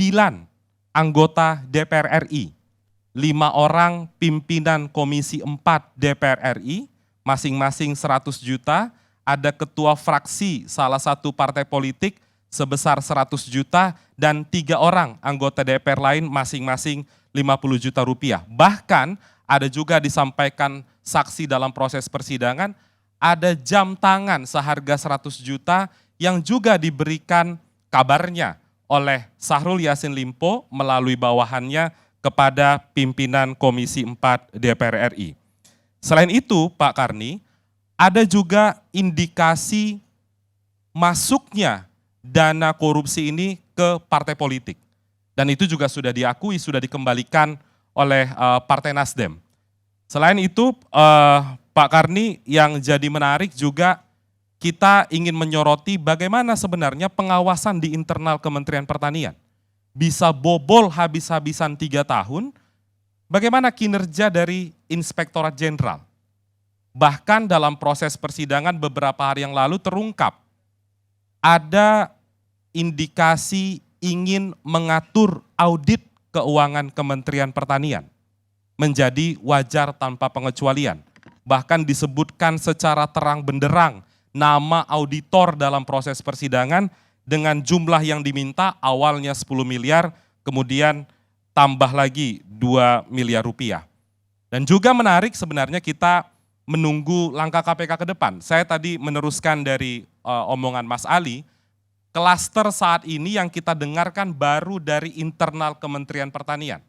anggota DPR RI. 5 orang pimpinan Komisi 4 DPR RI, masing-masing 100 juta, ada ketua fraksi salah satu partai politik sebesar 100 juta, dan 3 orang anggota DPR lain masing-masing 50 juta rupiah. Bahkan ada juga disampaikan saksi dalam proses persidangan, ada jam tangan seharga 100 juta yang juga diberikan kabarnya oleh Syahrul Yassin Limpo melalui bawahannya kepada pimpinan Komisi 4 DPR RI. Selain itu Pak Karni, ada juga indikasi masuknya dana korupsi ini ke partai politik. Dan itu juga sudah diakui, sudah dikembalikan oleh Partai Nasdem. Selain itu Pak Karni, yang jadi menarik juga kita ingin menyoroti bagaimana sebenarnya pengawasan di internal Kementerian Pertanian. Bisa bobol habis-habisan 3 tahun, bagaimana kinerja dari Inspektorat Jenderal. Bahkan dalam proses persidangan beberapa hari yang lalu terungkap, ada indikasi ingin mengatur audit keuangan Kementerian Pertanian menjadi wajar tanpa pengecualian. Bahkan disebutkan secara terang benderang nama auditor dalam proses persidangan dengan jumlah yang diminta awalnya 10 miliar, kemudian tambah lagi 2 miliar rupiah. Dan juga menarik sebenarnya kita menunggu langkah KPK ke depan. Saya tadi meneruskan dari omongan Mas Ali, klaster saat ini yang kita dengarkan baru dari internal Kementerian Pertanian.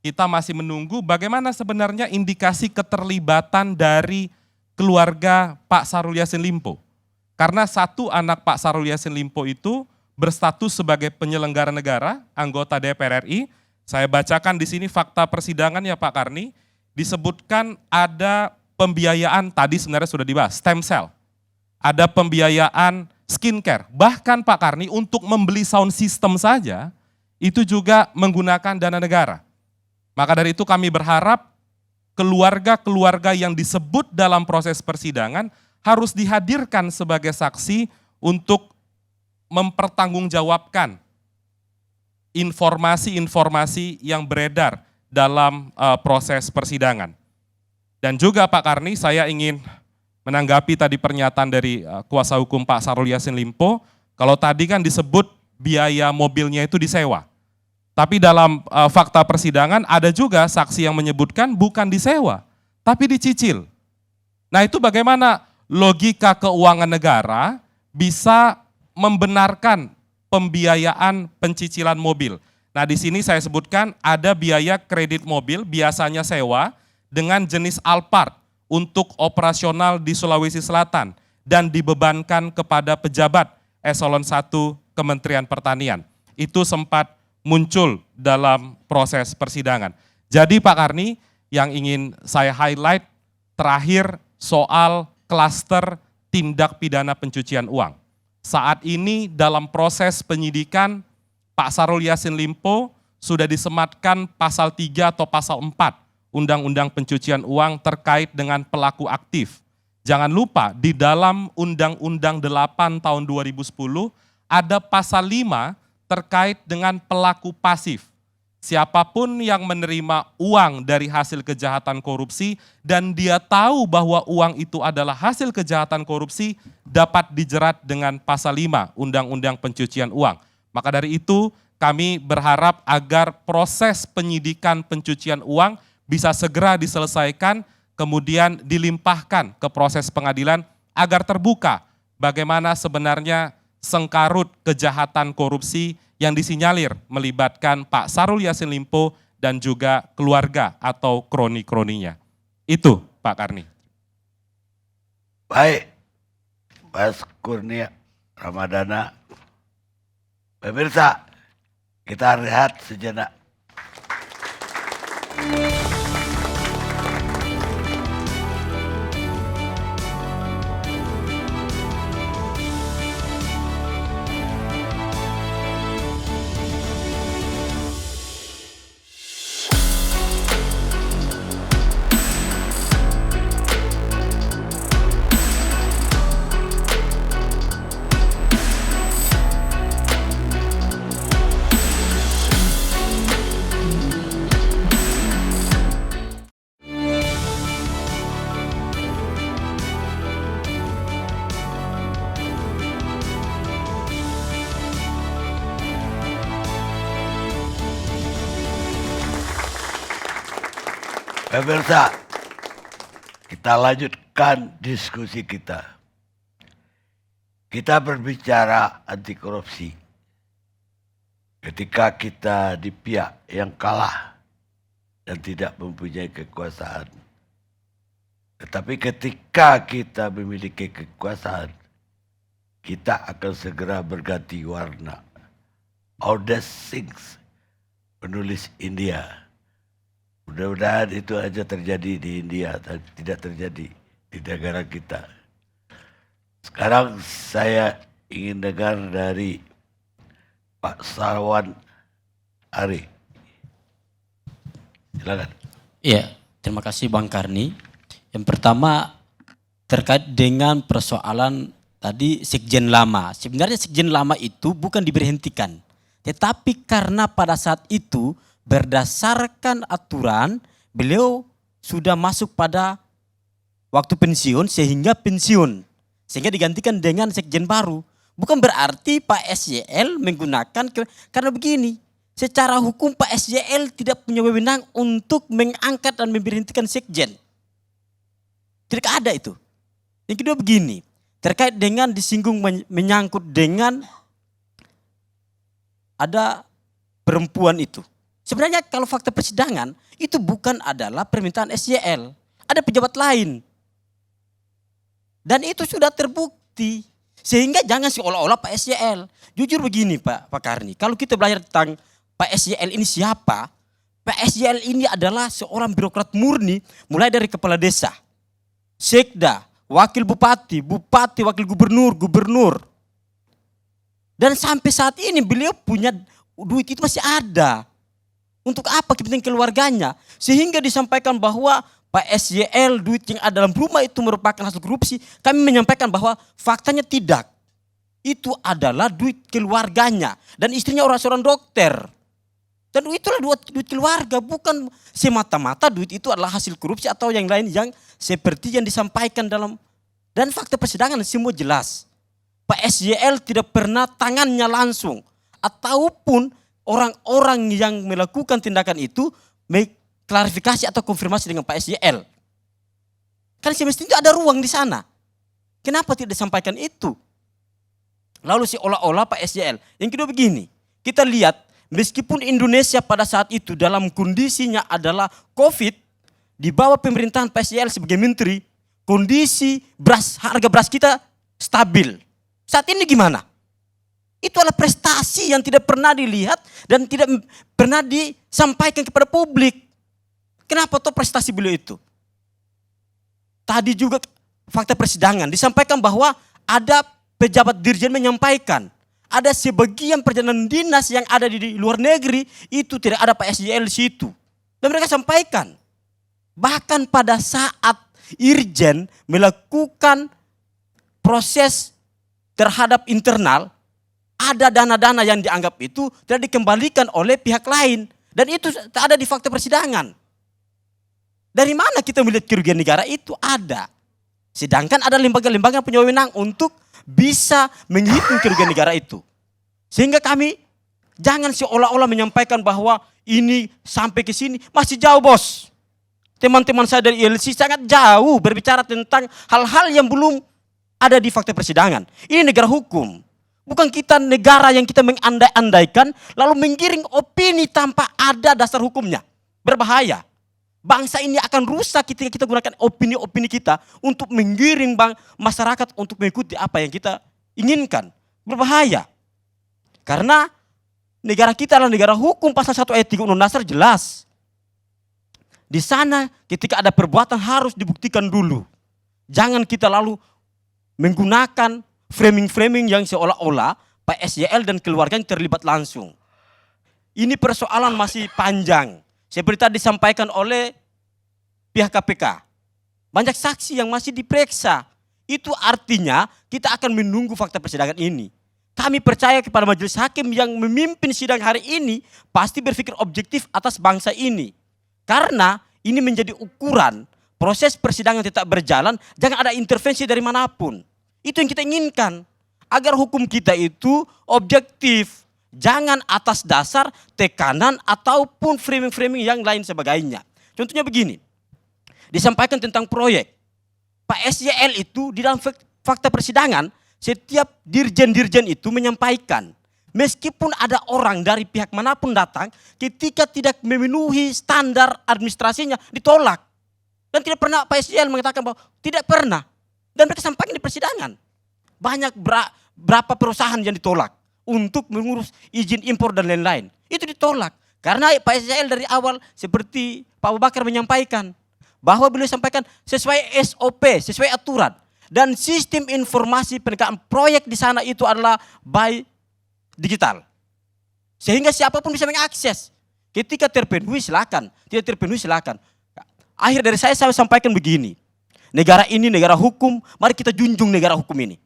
Kita masih menunggu bagaimana sebenarnya indikasi keterlibatan dari keluarga Pak Syahrul Yassin Limpo. Karena satu anak Pak Syahrul Yassin Limpo itu berstatus sebagai penyelenggara negara, anggota DPR RI. Saya bacakan di sini fakta persidangan ya Pak Karni, disebutkan ada pembiayaan, tadi sebenarnya sudah dibahas, stem cell. Ada pembiayaan skincare. Bahkan Pak Karni untuk membeli sound system saja, itu juga menggunakan dana negara. Maka dari itu kami berharap keluarga-keluarga yang disebut dalam proses persidangan harus dihadirkan sebagai saksi untuk mempertanggungjawabkan informasi-informasi yang beredar dalam proses persidangan. Dan juga Pak Karni, saya ingin menanggapi tadi pernyataan dari kuasa hukum Pak Syahrul Yassin Limpo, kalau tadi kan disebut biaya mobilnya itu disewa. Tapi dalam fakta persidangan ada juga saksi yang menyebutkan bukan disewa, tapi dicicil. Nah itu bagaimana logika keuangan negara bisa membenarkan pembiayaan pencicilan mobil. Nah di sini saya sebutkan ada biaya kredit mobil biasanya sewa dengan jenis Alphard untuk operasional di Sulawesi Selatan dan dibebankan kepada pejabat eselon 1 Kementerian Pertanian. Itu sempat muncul dalam proses persidangan. Jadi Pak Karni, yang ingin saya highlight terakhir soal klaster tindak pidana pencucian uang. Saat ini dalam proses penyidikan Pak Syahrul Yassin Limpo sudah disematkan pasal 3 atau pasal 4 Undang-Undang Pencucian Uang terkait dengan pelaku aktif. Jangan lupa di dalam Undang-Undang 8 tahun 2010 ada pasal 5 terkait dengan pelaku pasif. Siapapun yang menerima uang dari hasil kejahatan korupsi dan dia tahu bahwa uang itu adalah hasil kejahatan korupsi dapat dijerat dengan pasal 5 Undang-Undang Pencucian Uang. Maka dari itu kami berharap agar proses penyidikan pencucian uang bisa segera diselesaikan, kemudian dilimpahkan ke proses pengadilan agar terbuka bagaimana sebenarnya sengkarut kejahatan korupsi yang disinyalir melibatkan Pak Syahrul Yassin Limpo dan juga keluarga atau kroni-kroninya. Itu Pak Karni. Baik, Mas Kurnia Ramadana. Pemirsa, kita rehat sejenak. Pemirsa, kita lanjutkan diskusi kita. Kita berbicara anti korupsi. Ketika kita di pihak yang kalah dan tidak mempunyai kekuasaan. Tetapi ketika kita memiliki kekuasaan, kita akan segera berganti warna. Audas Sings, penulis India. Mudah-mudahan itu aja terjadi di India, tidak terjadi di negara kita. Sekarang saya ingin dengar dari Pak Sarwan Ari. Silakan. Iya, terima kasih Bang Karni. Yang pertama terkait dengan persoalan tadi Sekjen lama. Sebenarnya Sekjen lama itu bukan diberhentikan. Tetapi karena pada saat itu berdasarkan aturan beliau sudah masuk pada waktu pensiun sehingga pensiun. Sehingga digantikan dengan Sekjen baru. Bukan berarti Pak SYL menggunakan, karena begini. Secara hukum Pak SYL tidak punya wewenang untuk mengangkat dan memberhentikan Sekjen. Tidak ada itu. Yang kedua begini. Terkait dengan disinggung menyangkut dengan ada perempuan itu. Sebenarnya kalau fakta persidangan itu bukan adalah permintaan SYL. Ada pejabat lain. Dan itu sudah terbukti. Sehingga jangan seolah-olah Pak SYL. Jujur begini Pak Karni. Kalau kita belajar tentang Pak SYL ini siapa? Pak SYL ini adalah seorang birokrat murni. Mulai dari kepala desa, sekda, wakil bupati, wakil gubernur. Dan sampai saat ini beliau punya duit itu masih ada. Untuk apa kepentingan keluarganya? Sehingga disampaikan bahwa Pak SYL duit yang ada dalam rumah itu merupakan hasil korupsi. Kami menyampaikan bahwa faktanya tidak. Itu adalah duit keluarganya. Dan istrinya seorang dokter. Dan itulah duit keluarga. Bukan semata-mata duit itu adalah hasil korupsi atau yang lain yang seperti yang disampaikan dalam Dan fakta persidangan semua jelas. Pak SYL tidak pernah tangannya langsung. Ataupun orang-orang yang melakukan tindakan itu klarifikasi atau konfirmasi dengan Pak SYL. Kan semestinya ada ruang di sana. Kenapa tidak disampaikan itu? Lalu seolah-olah Pak SYL. Yang kedua begini, kita lihat meskipun Indonesia pada saat itu dalam kondisinya adalah COVID, di bawah pemerintahan Pak SYL sebagai menteri, kondisi harga beras kita stabil. Saat ini gimana? Itu adalah prestasi yang tidak pernah dilihat dan tidak pernah disampaikan kepada publik. Kenapa tuh prestasi beliau itu? Tadi juga fakta persidangan disampaikan bahwa ada pejabat dirjen menyampaikan ada sebagian perjalanan dinas yang ada di luar negeri itu tidak ada Pak SYL di situ. Dan mereka sampaikan bahkan pada saat Irjen melakukan proses terhadap internal, ada dana-dana yang dianggap itu tidak dikembalikan oleh pihak lain. Dan itu tak ada di fakta persidangan. Dari mana kita melihat kerugian negara itu? Ada. Sedangkan ada lembaga-lembaga yang punya wewenang untuk bisa menghitung kerugian negara itu. Sehingga kami jangan seolah-olah menyampaikan bahwa ini sampai ke sini masih jauh, bos. Teman-teman saya dari ILC sangat jauh berbicara tentang hal-hal yang belum ada di fakta persidangan. Ini negara hukum. Bukan kita negara yang kita mengandai-andaikan lalu menggiring opini tanpa ada dasar hukumnya. Berbahaya. Bangsa ini akan rusak ketika kita gunakan opini-opini kita untuk menggiring masyarakat untuk mengikuti apa yang kita inginkan. Berbahaya. Karena negara kita adalah negara hukum, pasal 1 ayat 3 Undang-Undang Dasar jelas. Di sana ketika ada perbuatan harus dibuktikan dulu. Jangan kita lalu menggunakan framing-framing yang seolah-olah Pak SYL dan keluarganya terlibat langsung. Ini persoalan masih panjang. Seperti tadi disampaikan oleh pihak KPK. Banyak saksi yang masih diperiksa. Itu artinya kita akan menunggu fakta persidangan ini. Kami percaya kepada majelis hakim yang memimpin sidang hari ini pasti berpikir objektif atas bangsa ini. Karena ini menjadi ukuran proses persidangan tetap berjalan, jangan ada intervensi dari manapun. Itu yang kita inginkan. Agar hukum kita itu objektif. Jangan atas dasar tekanan ataupun framing-framing yang lain sebagainya. Contohnya begini. Disampaikan tentang proyek. Pak SYL itu di dalam fakta persidangan, setiap dirjen-dirjen itu menyampaikan. Meskipun ada orang dari pihak manapun datang, ketika tidak memenuhi standar administrasinya, ditolak. Dan tidak pernah Pak SYL mengatakan bahwa tidak pernah. Dan mereka sampaikan di persidangan. Banyak berapa perusahaan yang ditolak untuk mengurus izin impor dan lain-lain. Itu ditolak. Karena Pak SYL dari awal seperti Pak Abu Bakar menyampaikan. Bahwa beliau sampaikan sesuai SOP, sesuai aturan. Dan sistem informasi penegakan proyek di sana itu adalah by digital. Sehingga siapapun bisa mengakses. Ketika terpenuhi silakan, tidak terpenuhi silakan. Akhir dari saya sampaikan begini. Negara ini negara hukum, mari kita junjung negara hukum ini.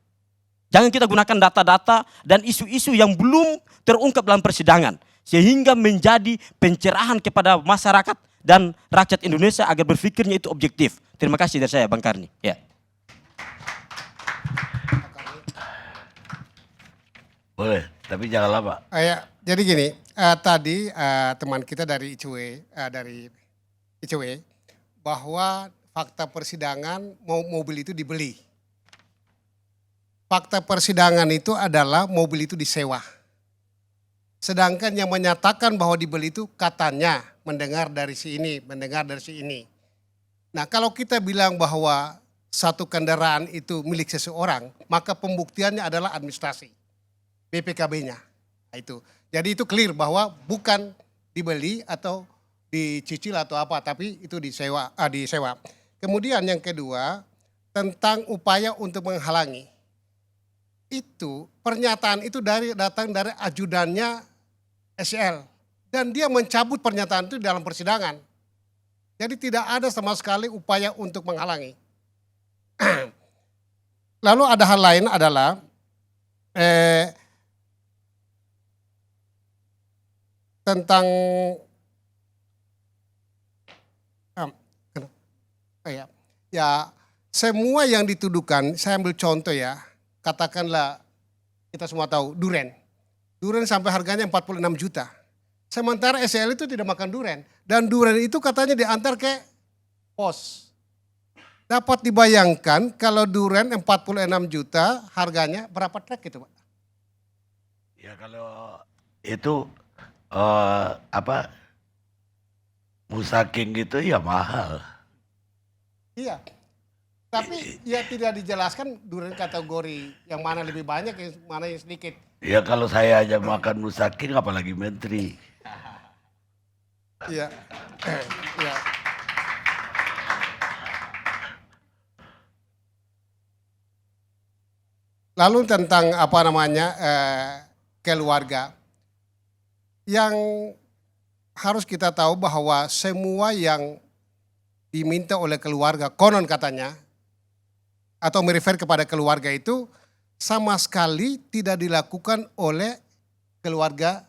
Jangan kita gunakan data-data dan isu-isu yang belum terungkap dalam persidangan. Sehingga menjadi pencerahan kepada masyarakat dan rakyat Indonesia agar berpikirnya itu objektif. Terima kasih dari saya, Bang Karni. Ya. Boleh, tapi jangan lama. Jadi gini, tadi teman kita dari ICW, bahwa fakta persidangan mobil itu dibeli. Fakta persidangan itu adalah mobil itu disewa. Sedangkan yang menyatakan bahwa dibeli itu katanya mendengar dari si ini, mendengar dari si ini. Nah, kalau kita bilang bahwa satu kendaraan itu milik seseorang, maka pembuktiannya adalah administrasi, BPKB-nya. Nah, itu. Jadi itu clear bahwa bukan dibeli atau dicicil atau apa, tapi itu disewa. Kemudian yang kedua, tentang upaya untuk menghalangi. Itu pernyataan itu datang dari ajudannya SYL. Dan dia mencabut pernyataan itu dalam persidangan. Jadi tidak ada sama sekali upaya untuk menghalangi. Lalu ada hal lain adalah tentang semua yang dituduhkan, saya ambil contoh ya, katakanlah kita semua tahu Duren. Duren sampai harganya 46 juta. Sementara SCL itu tidak makan Duren. Dan Duren itu katanya diantar ke pos. Dapat dibayangkan kalau Duren 46 juta harganya berapa trek itu Pak? Ya kalau itu musaking gitu ya mahal. Iya. Tapi ya tidak dijelaskan Duren kategori yang mana lebih banyak, yang mana yang sedikit. Ya kalau saya aja makan musaking apalagi menteri. Iya. Iya. Lalu tentang keluarga. Yang harus kita tahu bahwa semua yang diminta oleh keluarga, konon katanya, atau merefer kepada keluarga itu sama sekali tidak dilakukan oleh keluarga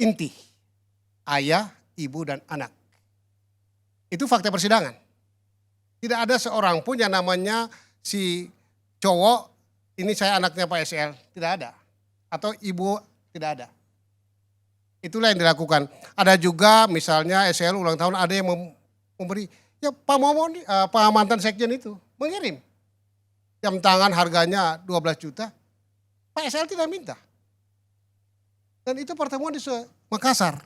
inti, ayah, ibu, dan anak. Itu fakta persidangan. Tidak ada seorang pun yang namanya si cowok, ini saya anaknya Pak SL, tidak ada. Atau ibu, tidak ada. Itulah yang dilakukan. Ada juga misalnya SL ulang tahun ada yang memberi, ya Pak Momon, Pak mantan sekjen itu mengirim. Jam tangan harganya 12 juta, Pak SL tidak minta. Dan itu pertemuan di Makassar.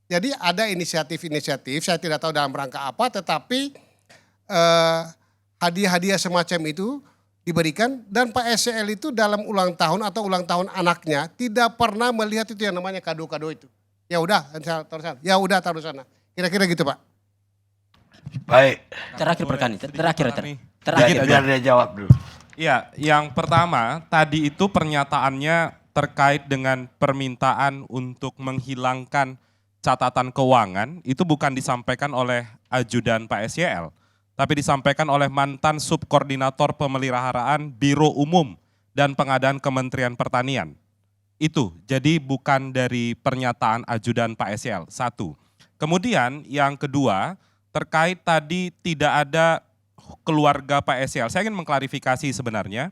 Jadi ada inisiatif-inisiatif, saya tidak tahu dalam rangka apa, tetapi hadiah-hadiah semacam itu diberikan. Dan Pak SCL itu dalam ulang tahun atau ulang tahun anaknya tidak pernah melihat itu yang namanya kado-kado itu. Ya udah, taruh sana. Ya udah taruh sana. Kira-kira gitu Pak. Baik. Terakhir Perkani, terakhir. Biar dia jawab dulu. Ya, yang pertama tadi itu pernyataannya terkait dengan permintaan untuk menghilangkan catatan keuangan, itu bukan disampaikan oleh ajudan Pak SYL, tapi disampaikan oleh mantan subkoordinator pemeliharaan Biro Umum dan Pengadaan Kementerian Pertanian. Itu, jadi bukan dari pernyataan ajudan Pak SYL, satu. Kemudian yang kedua, terkait tadi tidak ada keluarga Pak SYL. Saya ingin mengklarifikasi sebenarnya.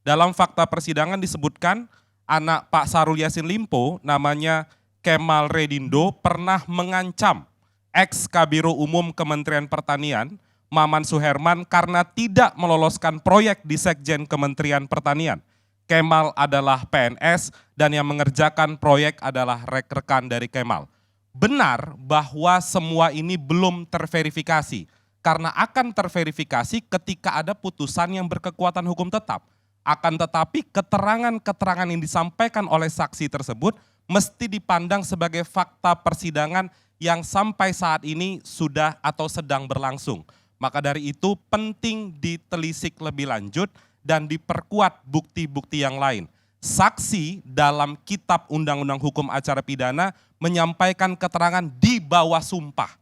Dalam fakta persidangan disebutkan anak Pak Syahrul Yassin Limpo namanya Kemal Redindo pernah mengancam ex-Kabiro Umum Kementerian Pertanian Maman Suherman karena tidak meloloskan proyek di Sekjen Kementerian Pertanian. Kemal adalah PNS dan yang mengerjakan proyek adalah rekan dari Kemal. Benar bahwa semua ini belum terverifikasi. Karena akan terverifikasi ketika ada putusan yang berkekuatan hukum tetap. Akan tetapi keterangan-keterangan yang disampaikan oleh saksi tersebut mesti dipandang sebagai fakta persidangan yang sampai saat ini sudah atau sedang berlangsung. Maka dari itu penting ditelisik lebih lanjut dan diperkuat bukti-bukti yang lain. Saksi dalam kitab Undang-Undang Hukum Acara Pidana menyampaikan keterangan di bawah sumpah.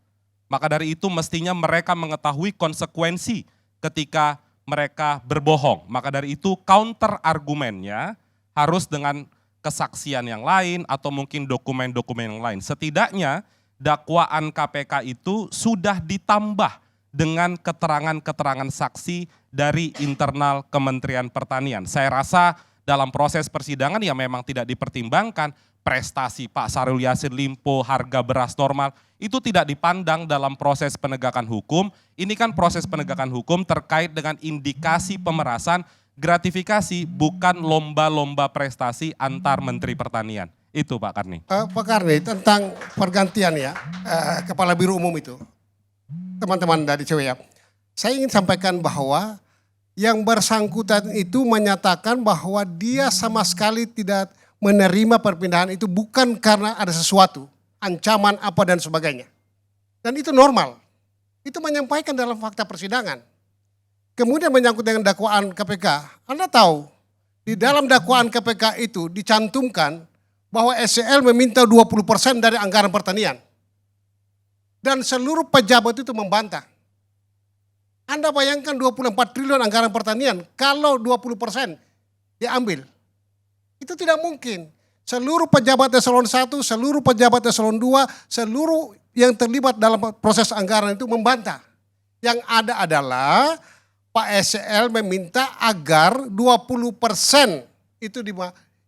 Maka dari itu mestinya mereka mengetahui konsekuensi ketika mereka berbohong. Maka dari itu counter argumennya harus dengan kesaksian yang lain atau mungkin dokumen-dokumen yang lain. Setidaknya dakwaan KPK itu sudah ditambah dengan keterangan-keterangan saksi dari internal Kementerian Pertanian. Saya rasa dalam proses persidangan ya memang tidak dipertimbangkan prestasi Pak Syahrul Yassin Limpo, harga beras normal, itu tidak dipandang dalam proses penegakan hukum. Ini kan proses penegakan hukum terkait dengan indikasi pemerasan, gratifikasi, bukan lomba-lomba prestasi antar Menteri Pertanian. Itu Pak Karni. Pak Karni, tentang pergantian ya, Kepala Biro Umum itu. Teman-teman dari CWA, saya ingin sampaikan bahwa yang bersangkutan itu menyatakan bahwa dia sama sekali tidak menerima perpindahan itu bukan karena ada sesuatu, ancaman apa dan sebagainya. Dan itu normal. Itu menyampaikan dalam fakta persidangan. Kemudian menyangkut dengan dakwaan KPK. Anda tahu, di dalam dakwaan KPK itu dicantumkan bahwa SCL meminta 20% dari anggaran pertanian. Dan seluruh pejabat itu membantah. Anda bayangkan 24 triliun anggaran pertanian, kalau 20% diambil. Itu tidak mungkin. Seluruh pejabat eselon 1, seluruh pejabat eselon 2, seluruh yang terlibat dalam proses anggaran itu membantah. Yang ada adalah Pak SCL meminta agar 20% itu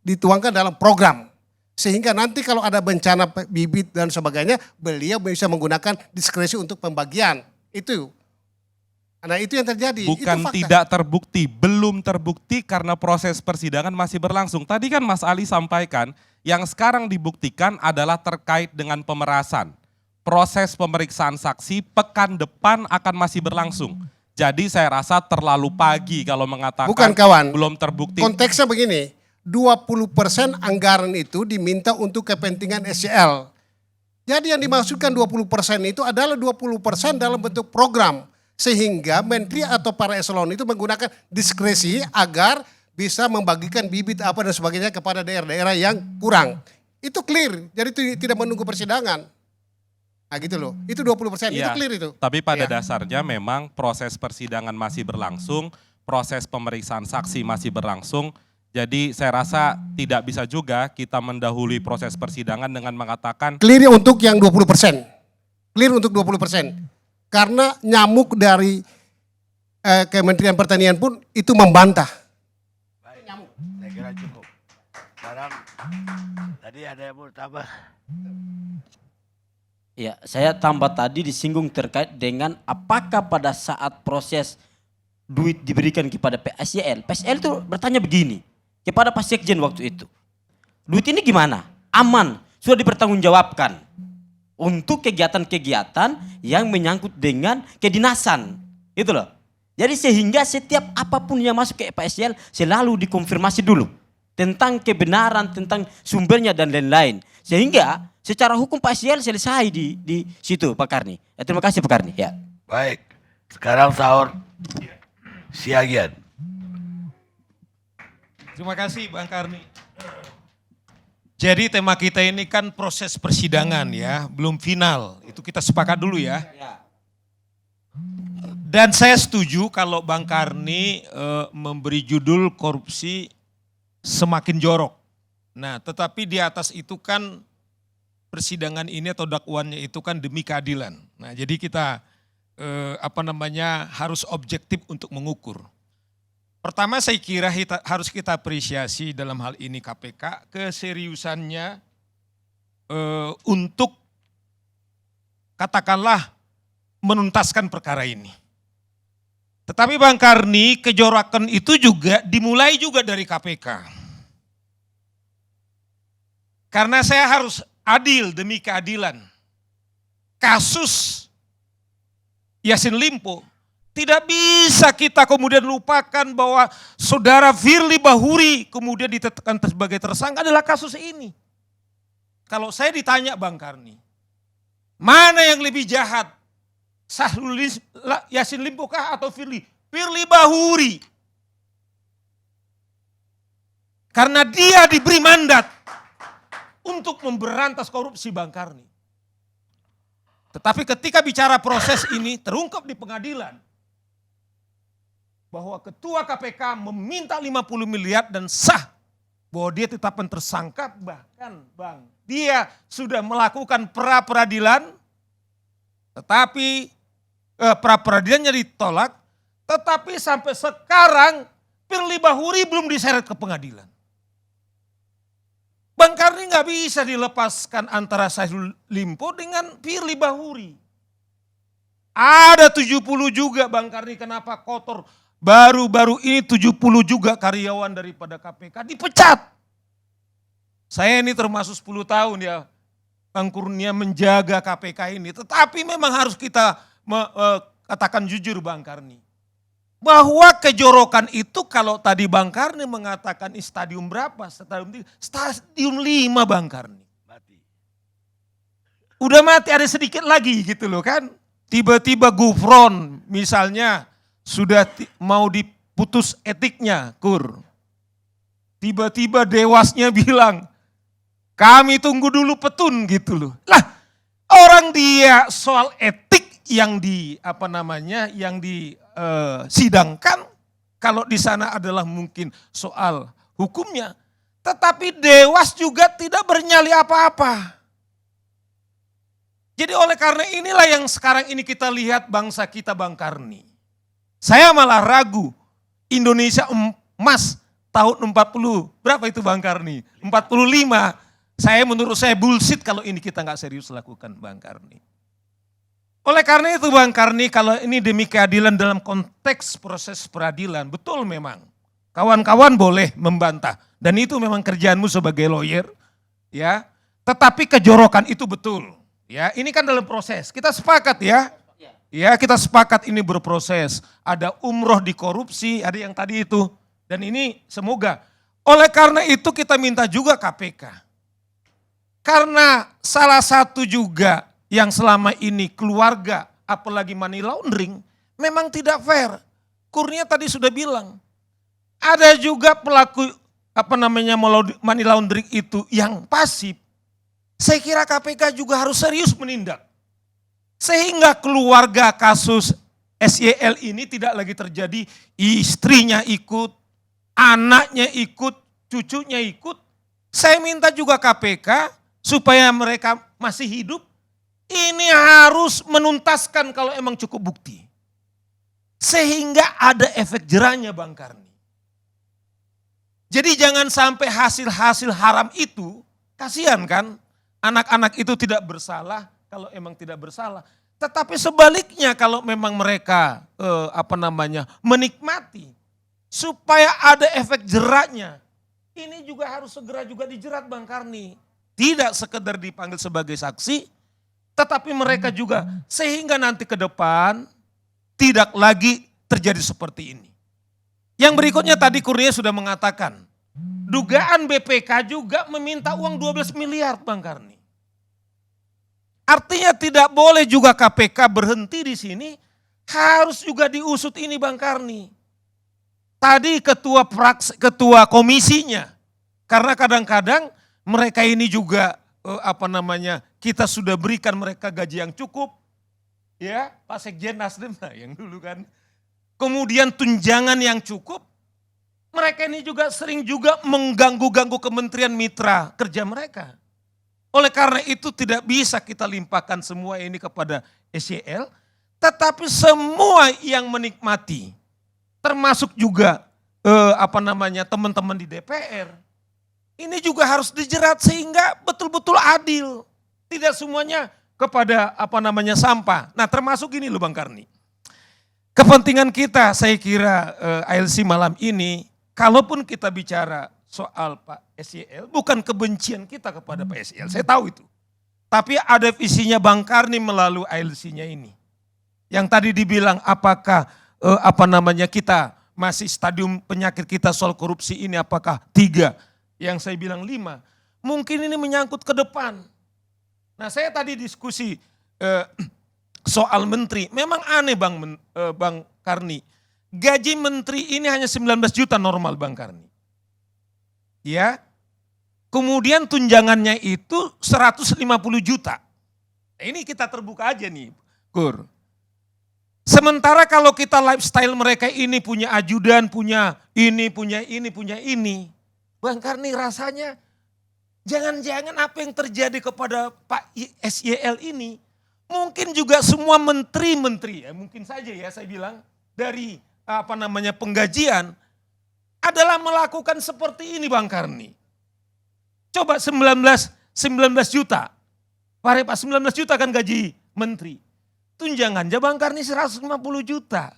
dituangkan dalam program. Sehingga nanti kalau ada bencana bibit dan sebagainya, beliau bisa menggunakan diskresi untuk pembagian. Itu. Nah itu yang terjadi. Bukan itu tidak terbukti, belum terbukti karena proses persidangan masih berlangsung. Tadi kan Mas Ali sampaikan, yang sekarang dibuktikan adalah terkait dengan pemerasan. Proses pemeriksaan saksi pekan depan akan masih berlangsung. Jadi saya rasa terlalu pagi kalau mengatakan bukan, kawan. Belum terbukti. Konteksnya begini, 20% anggaran itu diminta untuk kepentingan SCL. Jadi yang dimaksudkan 20% itu adalah 20% dalam bentuk program. Sehingga menteri atau para eselon itu menggunakan diskresi agar bisa membagikan bibit apa dan sebagainya kepada daerah-daerah yang kurang. Itu clear, jadi tidak menunggu persidangan. Nah gitu loh, itu 20%, itu clear itu. Tapi pada dasarnya memang proses persidangan masih berlangsung, proses pemeriksaan saksi masih berlangsung. Jadi saya rasa tidak bisa juga kita mendahului proses persidangan dengan mengatakan clear untuk yang 20%. Clear untuk 20%. Karena nyamuk dari Kementerian Pertanian pun itu membantah. Baik, saya kira cukup. Sekarang tadi ada yang mau tambah. Ya, saya tambah tadi disinggung terkait dengan apakah pada saat proses duit diberikan kepada PSCL. PSCL itu bertanya begini kepada Pak Sekjen waktu itu. Duit ini gimana? Aman, sudah dipertanggungjawabkan untuk kegiatan-kegiatan yang menyangkut dengan kedinasan. Itu loh. Jadi sehingga setiap apapun yang masuk ke PSCL selalu dikonfirmasi dulu tentang kebenaran, tentang sumbernya dan lain-lain. Sehingga secara hukum Pak SCL selesai di situ Pak Karni. Ya, terima kasih Pak Karni. Ya. Baik, sekarang sahur Siagian. Terima kasih Bang Karni. Jadi tema kita ini kan proses persidangan ya, belum final. Itu kita sepakat dulu ya. Dan saya setuju kalau Bang Karni memberi judul korupsi semakin jorok. Nah tetapi di atas itu kan persidangan ini atau dakwaannya itu kan demi keadilan. Nah jadi kita harus objektif untuk mengukur. Pertama saya kira harus kita apresiasi dalam hal ini KPK keseriusannya untuk katakanlah menuntaskan perkara ini. Tetapi Bang Karni, kejorokan itu juga dimulai juga dari KPK. Karena saya harus adil demi keadilan. Kasus Yassin Limpo tidak bisa kita kemudian lupakan bahwa saudara Firly Bahuri kemudian ditetapkan sebagai tersangka adalah kasus ini. Kalau saya ditanya Bang Karni, mana yang lebih jahat? Yassin Limpo kah atau Firly? Firly Bahuri. Karena dia diberi mandat untuk memberantas korupsi Bang Karni. Tetapi ketika bicara proses ini terungkap di pengadilan bahwa ketua KPK meminta 50 miliar dan sah bahwa dia tetapkan tersangka, bahkan Bang dia sudah melakukan pra-peradilan tetapi pra-peradilannya ditolak, tetapi sampai sekarang Firly Bahuri belum diseret ke pengadilan. Bang Karni nggak bisa dilepaskan antara Yassin Limpo dengan Firly Bahuri. Ada 70 juga Bang Karni, kenapa kotor? Baru-baru ini 70 juga karyawan daripada KPK dipecat. Saya ini termasuk 10 tahun ya Bang Kurnia menjaga KPK ini. Tetapi memang harus kita katakan jujur Bang Karni. Bahwa kejorokan itu kalau tadi Bang Karni mengatakan stadium berapa? Stadium 5 Bang Karni. Mati. Udah mati ada sedikit lagi gitu loh kan. Tiba-tiba Gufron misalnya sudah mau diputus etiknya Kur. Tiba-tiba Dewasnya bilang kami tunggu dulu petun gitu loh. Lah orang dia soal etik yang disidangkan kalau di sana adalah mungkin soal hukumnya, tetapi Dewas juga tidak bernyali apa-apa. Jadi oleh karena inilah yang sekarang ini kita lihat bangsa kita Bang Karni. Saya malah ragu Indonesia emas tahun 40, berapa itu Bang Karni? 45, menurut saya bullshit kalau ini kita nggak serius lakukan Bang Karni. Oleh karena itu Bang Karni, kalau ini demi keadilan dalam konteks proses peradilan, betul memang. Kawan-kawan boleh membantah, dan itu memang kerjaanmu sebagai lawyer, ya. Tetapi kejorokan itu betul, ya. Ini kan dalam proses, kita sepakat ya. Ya kita sepakat ini berproses, ada umroh di korupsi, ada yang tadi itu. Dan ini semoga, oleh karena itu kita minta juga KPK. Karena salah satu juga yang selama ini keluarga, apalagi money laundering, memang tidak fair. Kurnia tadi sudah bilang, ada juga pelaku money laundering itu yang pasif. Saya kira KPK juga harus serius menindak. Sehingga keluarga kasus SYL ini tidak lagi terjadi, istrinya ikut, anaknya ikut, cucunya ikut. Saya minta juga KPK supaya mereka masih hidup, ini harus menuntaskan kalau emang cukup bukti. Sehingga ada efek jerahnya Bang Karni. Jadi jangan sampai hasil-hasil haram itu, kasihan kan, anak-anak itu tidak bersalah, kalau emang tidak bersalah. Tetapi sebaliknya kalau memang mereka menikmati supaya ada efek jeratnya. Ini juga harus segera juga dijerat Bang Karni. Tidak sekedar dipanggil sebagai saksi, tetapi mereka juga sehingga nanti ke depan tidak lagi terjadi seperti ini. Yang berikutnya tadi Kurnia sudah mengatakan, dugaan BPK juga meminta uang 12 miliar Bang Karni. Artinya tidak boleh juga KPK berhenti di sini, harus juga diusut ini Bang Karni. Tadi ketua komisinya, karena kadang-kadang mereka ini juga kita sudah berikan mereka gaji yang cukup, ya Pak Sekjen Nasdem yang dulu kan. Kemudian tunjangan yang cukup, mereka ini juga sering juga mengganggu-ganggu kementerian mitra kerja mereka. Oleh karena itu tidak bisa kita limpahkan semua ini kepada SYL, tetapi semua yang menikmati, termasuk juga teman-teman di DPR, ini juga harus dijerat sehingga betul-betul adil. Tidak semuanya kepada sampah. Nah termasuk ini loh Bang Karni. Kepentingan kita saya kira ALC malam ini, kalaupun kita bicara soal Pak SYL, bukan kebencian kita kepada Pak SYL, saya tahu itu. Tapi ada visinya Bang Karni melalui ALC-nya ini. Yang tadi dibilang apakah kita masih stadium penyakit kita soal korupsi ini apakah 3, yang saya bilang 5. Mungkin ini menyangkut ke depan. Nah saya tadi diskusi soal menteri, memang aneh Bang Karni. Gaji menteri ini hanya 19 juta normal Bang Karni. Ya, kemudian tunjangannya itu 150 juta. Nah, ini kita terbuka aja nih, Kur. Sementara kalau kita lifestyle mereka ini punya ajudan, punya ini. Bang Karni rasanya jangan-jangan apa yang terjadi kepada Pak SYL ini, mungkin juga semua menteri-menteri, ya mungkin saja ya saya bilang, dari penggajian, adalah melakukan seperti ini Bang Karni. Coba 19 juta. Pak 19 juta kan gaji menteri. Tunjangannya Bang Karni 150 juta.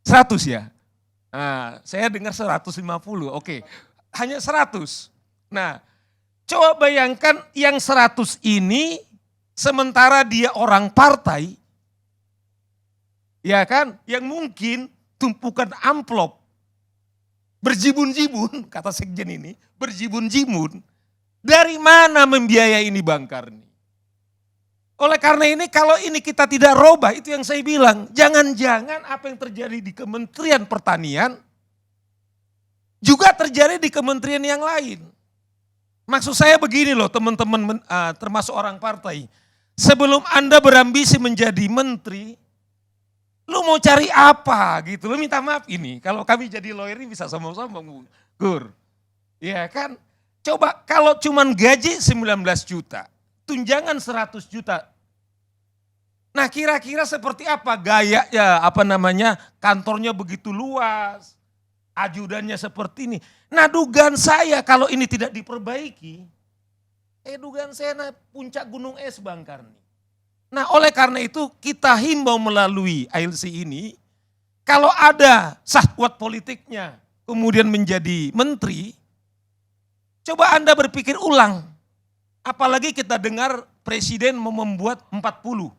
100 ya? Nah, saya dengar 150, oke. Hanya 100. Nah, coba bayangkan yang 100 ini sementara dia orang partai, ya kan, yang mungkin tumpukan amplop, berjibun-jibun, kata sekjen ini, berjibun-jibun. Dari mana membiayai ini Bang Karni? Oleh karena ini kalau ini kita tidak robah, itu yang saya bilang, jangan-jangan apa yang terjadi di Kementerian Pertanian juga terjadi di kementerian yang lain. Maksud saya begini loh teman-teman, termasuk orang partai. Sebelum Anda berambisi menjadi menteri, lu mau cari apa gitu, lu minta maaf ini. Kalau kami jadi lawyer ini bisa sama-sama Gur. Ya kan, coba kalau cuman gaji 19 juta, tunjangan 100 juta. Nah kira-kira seperti apa gayanya, kantornya begitu luas, ajudannya seperti ini. Nah dugaan saya kalau ini tidak diperbaiki, dugaan saya puncak gunung es Bang Karni. Nah oleh karena itu kita himbau melalui ALC ini, kalau ada sahwat politiknya kemudian menjadi menteri, coba Anda berpikir ulang. Apalagi kita dengar presiden mau membuat 40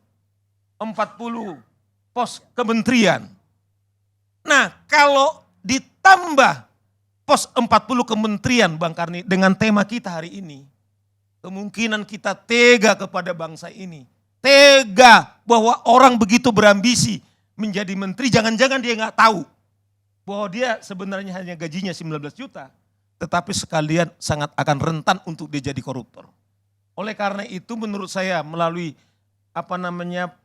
pos kementerian. Nah kalau ditambah pos 40 kementerian Bang Karni dengan tema kita hari ini, kemungkinan kita tega kepada bangsa ini. Tega bahwa orang begitu berambisi menjadi menteri, jangan-jangan dia nggak tahu bahwa dia sebenarnya hanya gajinya 19 juta, tetapi sekalian sangat akan rentan untuk dia jadi koruptor. Oleh karena itu menurut saya melalui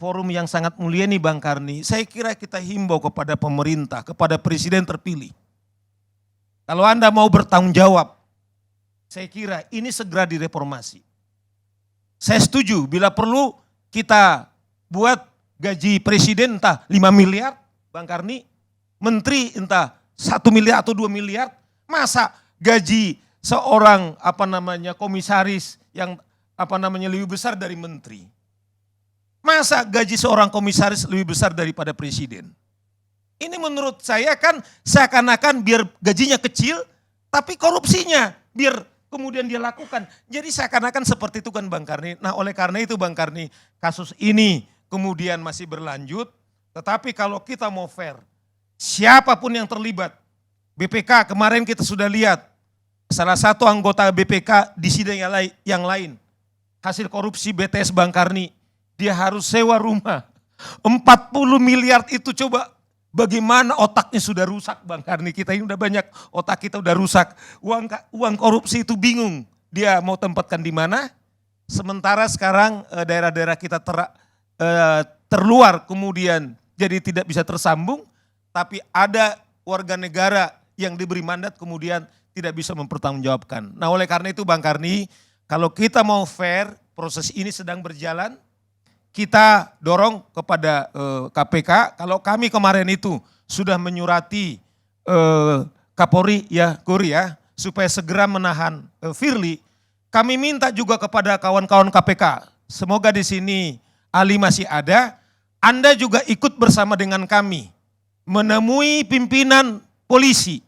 forum yang sangat mulia nih Bang Karni, saya kira kita himbau kepada pemerintah, kepada presiden terpilih. Kalau Anda mau bertanggung jawab, saya kira ini segera direformasi. Saya setuju bila perlu kita buat gaji presiden entah 5 miliar Bang Karni, menteri entah 1 miliar atau 2 miliar, masa gaji seorang komisaris yang lebih besar dari menteri. Masa gaji seorang komisaris lebih besar daripada presiden? Ini menurut saya kan seakan-akan biar gajinya kecil, tapi korupsinya biar kemudian dia lakukan. Jadi seakan-akan seperti itu kan Bang Karni. Nah oleh karena itu Bang Karni, kasus ini kemudian masih berlanjut, tetapi kalau kita mau fair, siapapun yang terlibat, BPK kemarin kita sudah lihat, salah satu anggota BPK di sidang yang lain, hasil korupsi BTS Bang Karni, dia harus sewa rumah. 40 miliar itu coba bagaimana otaknya sudah rusak Bang Karni. Kita ini udah banyak, otak kita udah rusak. Uang korupsi itu bingung, dia mau tempatkan di mana. Sementara sekarang daerah-daerah kita terluar kemudian jadi tidak bisa tersambung. Tapi ada warga negara yang diberi mandat kemudian tidak bisa mempertanggungjawabkan. Nah oleh karena itu Bang Karni, kalau kita mau fair, proses ini sedang berjalan, kita dorong kepada KPK, kalau kami kemarin itu sudah menyurati Kapolri supaya segera menahan Firly, kami minta juga kepada kawan-kawan KPK, semoga di sini Ali masih ada, Anda juga ikut bersama dengan kami menemui pimpinan polisi.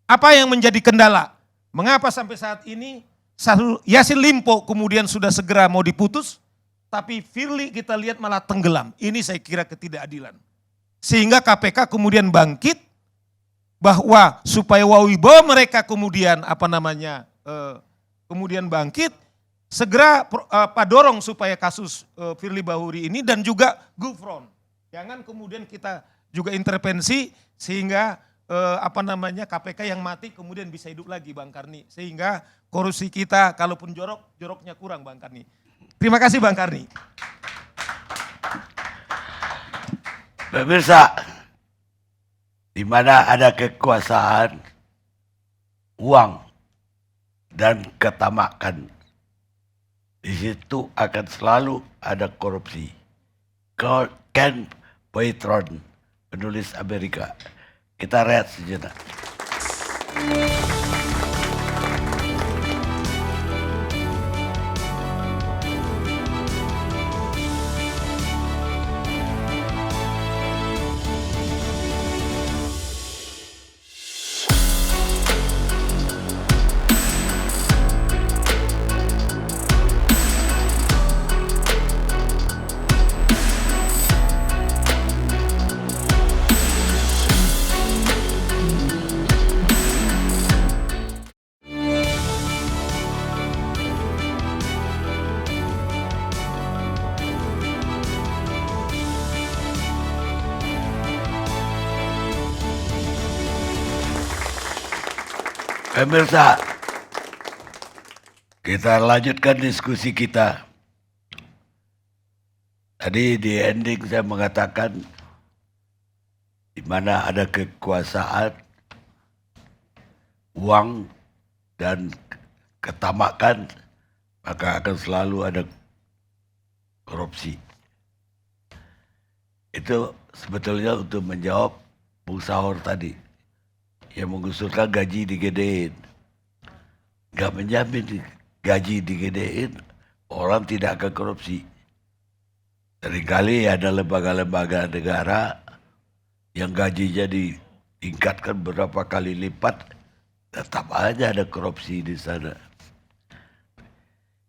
Apa yang menjadi kendala? Mengapa sampai saat ini Syahrul Yassin Limpo kemudian sudah segera mau diputus, tapi Firly kita lihat malah tenggelam. Ini saya kira ketidakadilan. Sehingga KPK kemudian bangkit bahwa supaya wibawa mereka kemudian kemudian bangkit, segera dorong supaya kasus Firly Bahuri ini dan juga Gufron. Jangan kemudian kita juga intervensi sehingga KPK yang mati kemudian bisa hidup lagi Bang Karni. Sehingga korupsi kita kalaupun joroknya kurang Bang Karni. Terima kasih Bang Karni. Pemirsa, di mana ada kekuasaan, uang, dan ketamakan, di situ akan selalu ada korupsi. Ken Poitron, penulis Amerika. Kita rehat sejenak. Pemirsa, kita lanjutkan diskusi kita. Tadi di ending saya mengatakan di mana ada kekuasaan, uang, dan ketamakan, maka akan selalu ada korupsi. Itu sebetulnya untuk menjawab Bung Sahor tadi yang mengusulkan gaji digedein. Gak menjamin gaji digedein orang tidak akan korupsi. Seringkali ada lembaga-lembaga negara yang gajinya ditingkatkan berapa kali lipat, tetap aja ada korupsi di sana.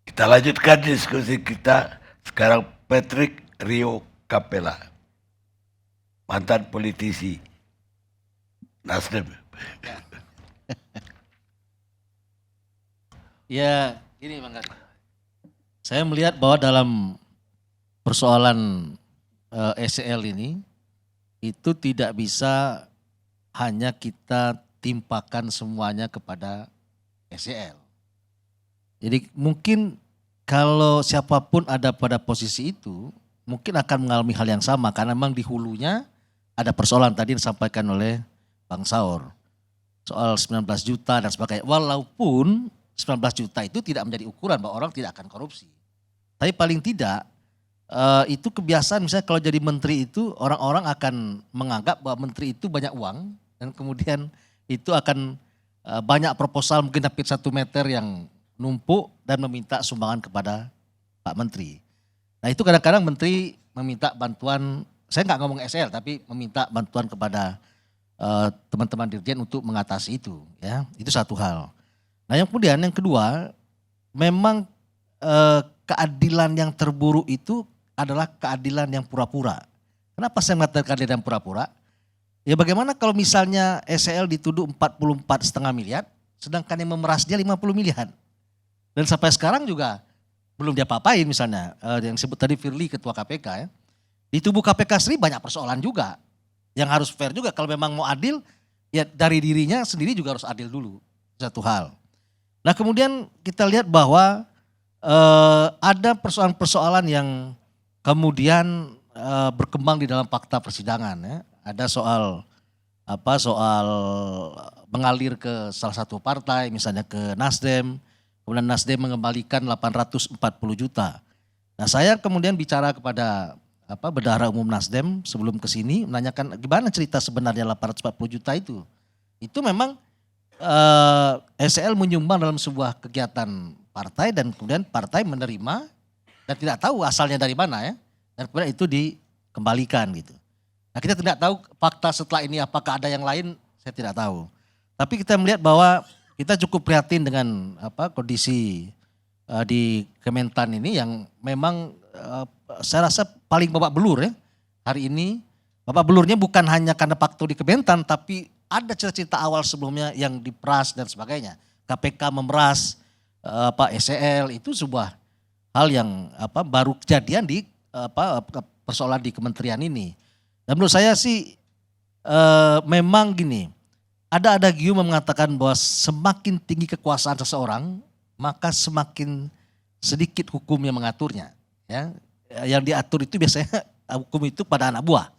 Kita lanjutkan diskusi kita. Sekarang Patrick Rio Capella, mantan politisi Nasdem. Ya, gini Bang Karni. Saya melihat bahwa dalam persoalan SCL ini, itu tidak bisa hanya kita timpakan semuanya kepada SCL. Jadi mungkin kalau siapapun ada pada posisi itu, mungkin akan mengalami hal yang sama. Karena memang di hulunya ada persoalan tadi disampaikan oleh Bang Saur. Soal 19 juta dan sebagainya. Walaupun 19 juta itu tidak menjadi ukuran bahwa orang tidak akan korupsi. Tapi paling tidak itu kebiasaan misalnya kalau jadi menteri itu orang-orang akan menganggap bahwa menteri itu banyak uang dan kemudian itu akan banyak proposal mungkin hampir 1 meter yang numpuk dan meminta sumbangan kepada Pak Menteri. Nah itu kadang-kadang menteri meminta bantuan, saya nggak ngomong SL tapi meminta bantuan kepada teman-teman dirjen untuk mengatasi itu, ya itu satu hal. Nah yang kemudian yang kedua, memang keadilan yang terburuk itu adalah keadilan yang pura-pura. Kenapa saya mengatakan keadilan yang pura-pura? Ya bagaimana kalau misalnya SCL dituduh 44,5 miliar, sedangkan yang memeras dia 50 miliar. Dan sampai sekarang juga belum diapa-apain misalnya, yang disebut tadi Firly Ketua KPK ya. Di tubuh KPK sendiri banyak persoalan juga. Yang harus fair juga, kalau memang mau adil, ya dari dirinya sendiri juga harus adil dulu. Satu hal. Nah kemudian kita lihat bahwa ada persoalan-persoalan yang kemudian berkembang di dalam fakta persidangan ya. Ada soal mengalir ke salah satu partai misalnya ke Nasdem, kemudian Nasdem mengembalikan 840 juta. Nah saya kemudian bicara kepada Bendahara Umum Nasdem sebelum ke sini menanyakan gimana cerita sebenarnya 840 juta itu. Itu memang SCL menyumbang dalam sebuah kegiatan partai dan kemudian partai menerima dan tidak tahu asalnya dari mana ya. Dan kemudian itu dikembalikan gitu. Nah kita tidak tahu fakta setelah ini apakah ada yang lain, saya tidak tahu. Tapi kita melihat bahwa kita cukup prihatin dengan kondisi di Kementan ini yang memang saya rasa paling babak belur ya hari ini. Babak belurnya bukan hanya karena faktor di Kementan tapi ada cerita-cerita awal sebelumnya yang diperas dan sebagainya. KPK memeras SCL itu sebuah hal yang baru kejadian di persoalan di kementerian ini. Dan menurut saya sih memang gini, ada adagium mengatakan bahwa semakin tinggi kekuasaan seseorang maka semakin sedikit hukum yang mengaturnya. Ya, yang diatur itu biasanya hukum itu pada anak buah.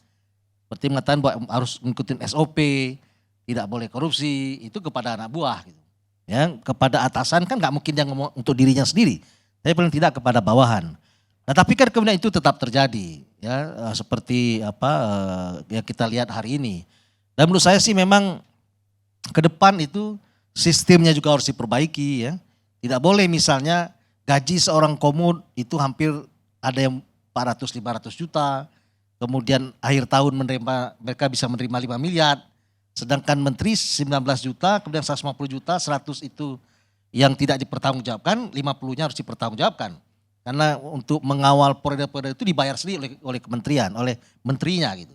Seperti mengatakan bahwa harus mengikuti SOP, tidak boleh korupsi, itu kepada anak buah. Gitu. Ya, kepada atasan kan nggak mungkin yang ngomong untuk dirinya sendiri, tapi paling tidak kepada bawahan. Nah tapi kan kemudian itu tetap terjadi, ya seperti yang kita lihat hari ini. Dan menurut saya sih memang ke depan itu sistemnya juga harus diperbaiki ya. Tidak boleh misalnya gaji seorang komod itu hampir ada yang 400-500 juta, kemudian akhir tahun mereka bisa menerima 5 miliar, sedangkan menteri 19 juta, kemudian 150 juta, 100 itu yang tidak dipertanggungjawabkan, 50-nya harus dipertanggungjawabkan. Karena untuk mengawal proyek-proyek itu dibayar sendiri oleh kementerian, oleh menterinya gitu.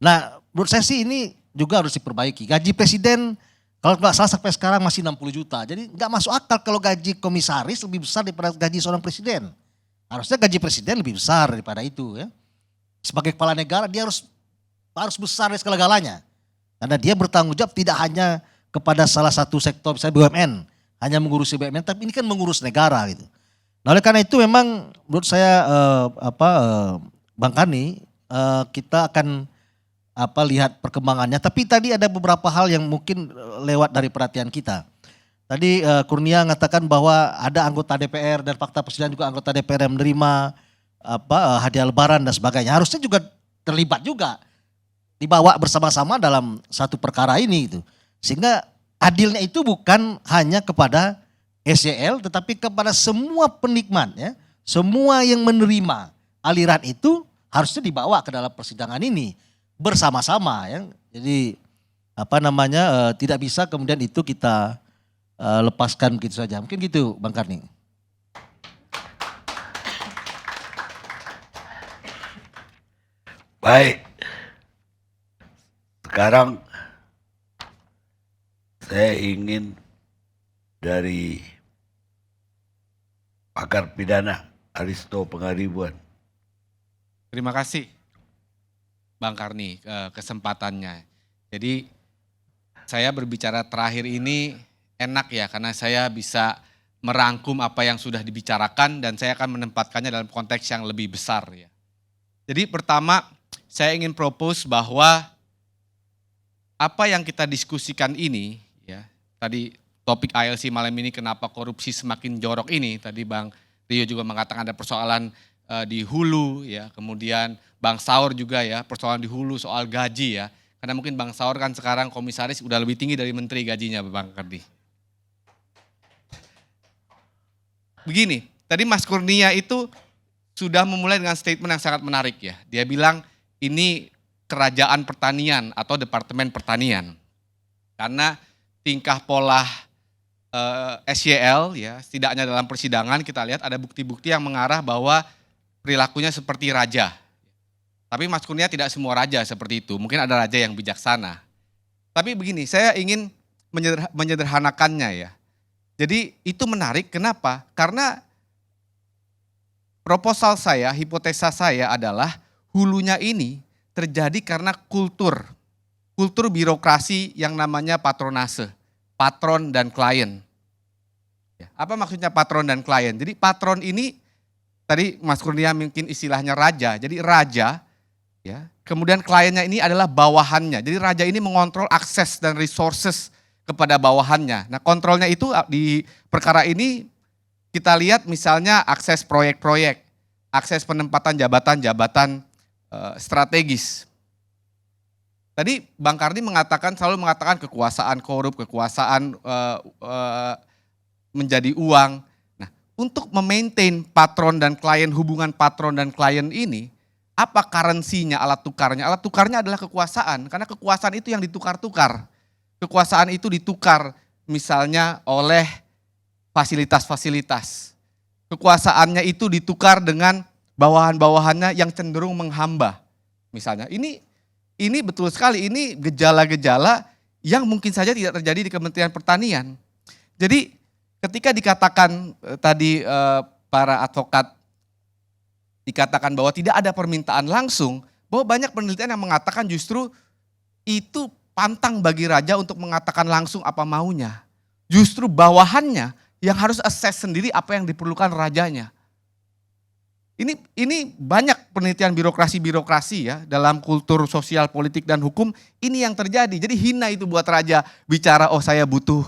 Nah menurut saya sih ini juga harus diperbaiki. Gaji presiden kalau nggak salah sampai sekarang masih 60 juta. Jadi nggak masuk akal kalau gaji komisaris lebih besar daripada gaji seorang presiden. Harusnya gaji presiden lebih besar daripada itu ya. Sebagai kepala negara dia harus besar dari segala-galanya. Karena dia bertanggung jawab tidak hanya kepada salah satu sektor misalnya BUMN. Hanya mengurusi BUMN tapi ini kan mengurus negara gitu. Nah oleh karena itu memang menurut saya Bang Karni kita akan lihat perkembangannya. Tapi tadi ada beberapa hal yang mungkin lewat dari perhatian kita. Tadi Kurnia mengatakan bahwa ada anggota DPR dan fakta persidangan juga anggota DPR yang menerima hadiah lebaran dan sebagainya. Harusnya juga terlibat juga, dibawa bersama-sama dalam satu perkara ini gitu. Sehingga adilnya itu bukan hanya kepada SYL tetapi kepada semua penikmat ya, semua yang menerima aliran itu harusnya dibawa ke dalam persidangan ini bersama-sama ya. Jadi tidak bisa kemudian itu kita lepaskan begitu saja. Mungkin gitu Bang Karni. Baik. Sekarang saya ingin dari pakar pidana Aristo Pengaribuan. Terima kasih Bang Karni kesempatannya. Jadi saya berbicara terakhir ini enak ya karena saya bisa merangkum apa yang sudah dibicarakan dan saya akan menempatkannya dalam konteks yang lebih besar ya. Jadi pertama saya ingin propose bahwa apa yang kita diskusikan ini ya, tadi topik ILC malam ini kenapa korupsi semakin jorok ini, tadi Bang Rio juga mengatakan ada persoalan di hulu ya, kemudian Bang Saur juga ya persoalan di hulu soal gaji ya, karena mungkin Bang Saur kan sekarang komisaris udah lebih tinggi dari menteri gajinya Bang Kardi. Begini, tadi Mas Kurnia itu sudah memulai dengan statement yang sangat menarik ya, dia bilang ini kerajaan pertanian atau departemen pertanian, karena tingkah pola SYL ya, setidaknya dalam persidangan kita lihat ada bukti-bukti yang mengarah bahwa perilakunya seperti raja. Tapi Mas Kurnia tidak semua raja seperti itu, mungkin ada raja yang bijaksana. Tapi begini, saya ingin menyederhanakannya ya. Jadi itu menarik, kenapa? Karena proposal saya, hipotesa saya adalah hulunya ini terjadi karena kultur birokrasi yang namanya patronase, patron dan klien. Apa maksudnya patron dan klien? Jadi patron ini, tadi Mas Kurnia mungkin istilahnya raja, jadi raja, ya. Kemudian kliennya ini adalah bawahannya, jadi raja ini mengontrol akses dan resources kepada bawahannya. Nah kontrolnya itu di perkara ini kita lihat misalnya akses proyek-proyek, akses penempatan jabatan-jabatan strategis. Tadi Bang Kardi selalu mengatakan kekuasaan korup, kekuasaan menjadi uang. Nah, untuk memaintain patron dan klien, hubungan patron dan klien ini, apa currency-nya, alat tukarnya? Alat tukarnya adalah kekuasaan, karena kekuasaan itu yang ditukar-tukar. Kekuasaan itu ditukar misalnya oleh fasilitas-fasilitas. Kekuasaannya itu ditukar dengan bawahan-bawahannya yang cenderung menghamba. Misalnya, ini betul sekali, ini gejala-gejala yang mungkin saja tidak terjadi di Kementerian Pertanian. Jadi ketika dikatakan tadi para advokat dikatakan bahwa tidak ada permintaan langsung, bahwa banyak penelitian yang mengatakan justru itu pantang bagi raja untuk mengatakan langsung apa maunya. Justru bawahannya yang harus assess sendiri apa yang diperlukan rajanya. Ini banyak penelitian birokrasi ya dalam kultur sosial, politik dan hukum, ini yang terjadi. Jadi hina itu buat raja bicara, oh saya butuh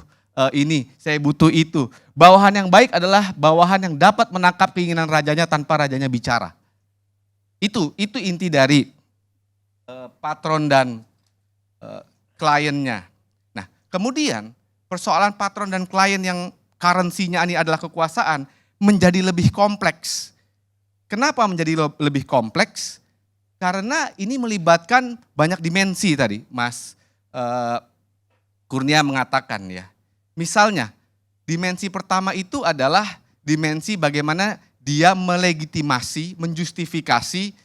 ini, saya butuh itu. Bawahan yang baik adalah bawahan yang dapat menangkap keinginan rajanya tanpa rajanya bicara. Itu inti dari patron dan kliennya. Nah kemudian persoalan patron dan klien yang currency-nya ini adalah kekuasaan menjadi lebih kompleks. Kenapa menjadi lebih kompleks? Karena ini melibatkan banyak dimensi tadi Mas Kurnia mengatakan ya. Misalnya dimensi pertama itu adalah dimensi bagaimana dia melegitimasi, menjustifikasi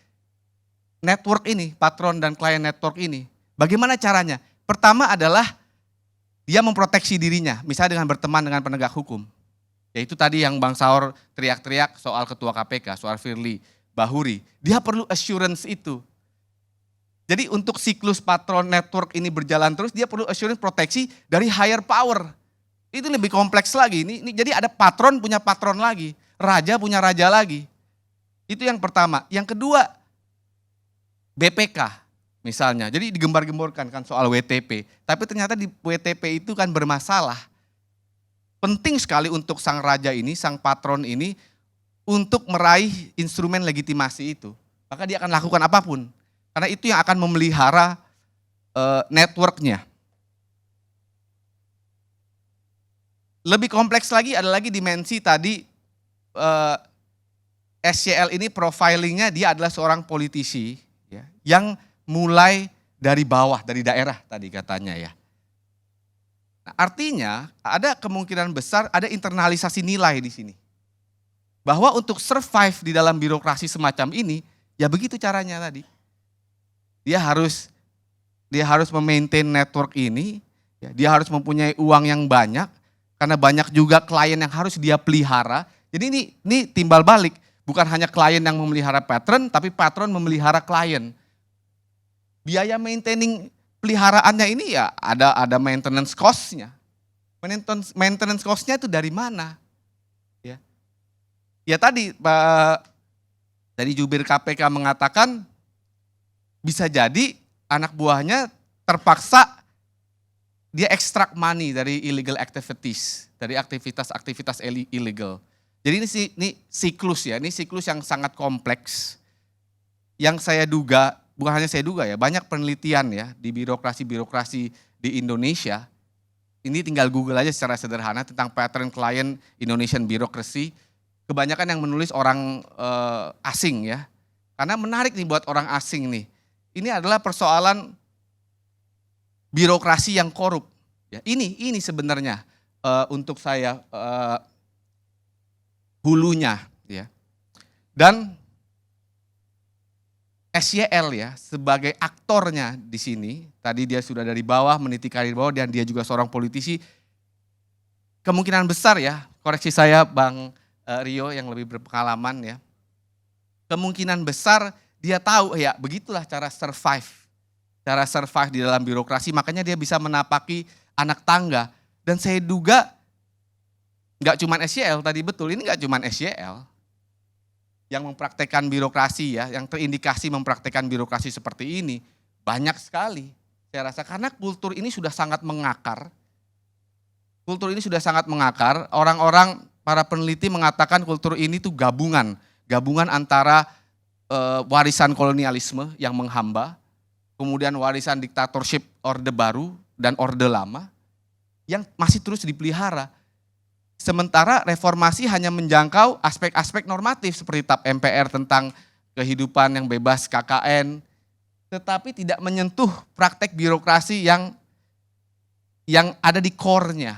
network ini, patron dan klien network ini. Bagaimana caranya? Pertama adalah dia memproteksi dirinya, misalnya dengan berteman dengan penegak hukum. Yaitu tadi yang Bang Saur teriak-teriak soal Ketua KPK, soal Firly Bahuri. Dia perlu assurance itu. Jadi untuk siklus patron network ini berjalan terus, dia perlu assurance proteksi dari higher power. Itu lebih kompleks lagi. Ini jadi ada patron punya patron lagi, raja punya raja lagi. Itu yang pertama. Yang kedua, BPK misalnya. Jadi digembar-gemborkan kan soal WTP. Tapi ternyata di WTP itu kan bermasalah. Penting sekali untuk sang raja ini, sang patron ini, untuk meraih instrumen legitimasi itu. Maka dia akan lakukan apapun. Karena itu yang akan memelihara networknya. Lebih kompleks lagi ada lagi dimensi tadi SCL ini profilingnya dia adalah seorang politisi ya, yang mulai dari bawah, dari daerah tadi katanya ya. Nah, artinya ada kemungkinan besar ada internalisasi nilai di sini. Bahwa untuk survive di dalam birokrasi semacam ini, ya begitu caranya tadi. Dia harus memaintain network ini, ya, dia harus mempunyai uang yang banyak, karena banyak juga klien yang harus dia pelihara. Jadi ini timbal balik, bukan hanya klien yang memelihara patron, tapi patron memelihara klien. Biaya maintaining peliharaannya ini ya ada maintenance cost-nya. Maintenance cost-nya itu dari mana? Ya tadi dari jubir KPK mengatakan bisa jadi anak buahnya terpaksa dia extract money dari illegal activities, dari aktivitas-aktivitas illegal. Jadi ini siklus ya, ini siklus yang sangat kompleks. Yang saya duga, bukan hanya saya duga ya, banyak penelitian ya di birokrasi-birokrasi di Indonesia. Ini tinggal Google aja secara sederhana tentang pattern client Indonesian bureaucracy. Kebanyakan yang menulis orang asing ya. Karena menarik nih buat orang asing nih. Ini adalah persoalan birokrasi yang korup. Ya, ini sebenarnya untuk saya hulunya ya. Dan SYL ya sebagai aktornya di sini, tadi dia sudah dari bawah meniti karir bawah dan dia juga seorang politisi. Kemungkinan besar ya, koreksi saya Bang Rio yang lebih berpengalaman ya. Kemungkinan besar dia tahu ya begitulah cara survive. Cara survive di dalam birokrasi, makanya dia bisa menapaki anak tangga. Dan saya duga nggak cuma SYL tadi betul, ini nggak cuma SYL yang mempraktekkan birokrasi ya, yang terindikasi mempraktekkan birokrasi seperti ini. Banyak sekali saya rasa karena kultur ini sudah sangat mengakar. Kultur ini sudah sangat mengakar, orang-orang para peneliti mengatakan kultur ini tuh gabungan antara warisan kolonialisme yang menghamba, kemudian warisan diktatorship Orde Baru dan Orde Lama yang masih terus dipelihara. Sementara reformasi hanya menjangkau aspek-aspek normatif seperti TAP MPR tentang kehidupan yang bebas KKN, tetapi tidak menyentuh praktek birokrasi yang ada di core-nya,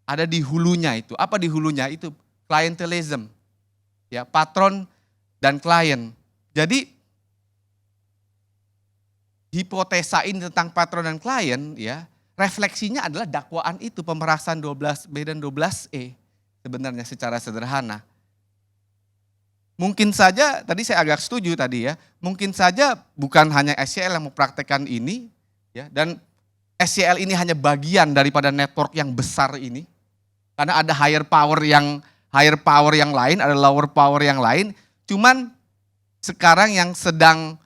ada di hulunya itu. Apa di hulunya itu? Clientelism, ya, patron dan klien. Jadi hipotesa ini tentang patron dan klien, ya, refleksinya adalah dakwaan itu pemerasan 12B dan 12E sebenarnya secara sederhana. Mungkin saja, tadi saya agak setuju tadi ya, mungkin saja bukan hanya SCL yang mempraktekkan ini, ya, dan SCL ini hanya bagian daripada network yang besar ini, karena ada higher power yang lain, ada lower power yang lain, cuman sekarang yang sedang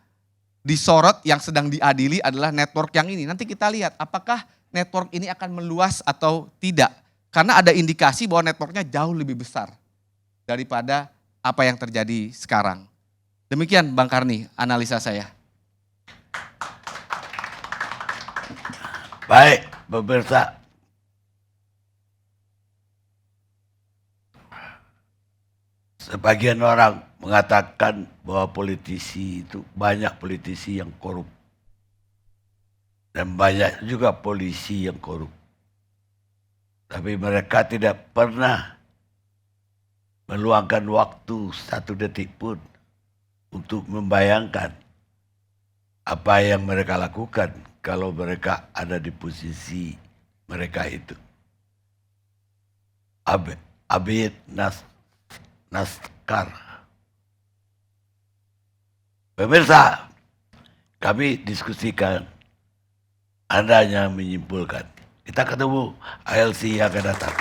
disorot, yang sedang diadili adalah network yang ini. Nanti kita lihat apakah network ini akan meluas atau tidak, karena ada indikasi bahwa networknya jauh lebih besar daripada apa yang terjadi sekarang. Demikian Bang Karni, analisa saya. Baik, pemirsa. Sebagian orang mengatakan bahwa politisi itu banyak politisi yang korup. Dan banyak juga polisi yang korup. Tapi mereka tidak pernah meluangkan waktu 1 detik pun untuk membayangkan apa yang mereka lakukan kalau mereka ada di posisi mereka itu. Abid Naskar. Pemirsa, kami diskusikan, Anda hanya menyimpulkan. Kita ketemu ALC yang akan datang.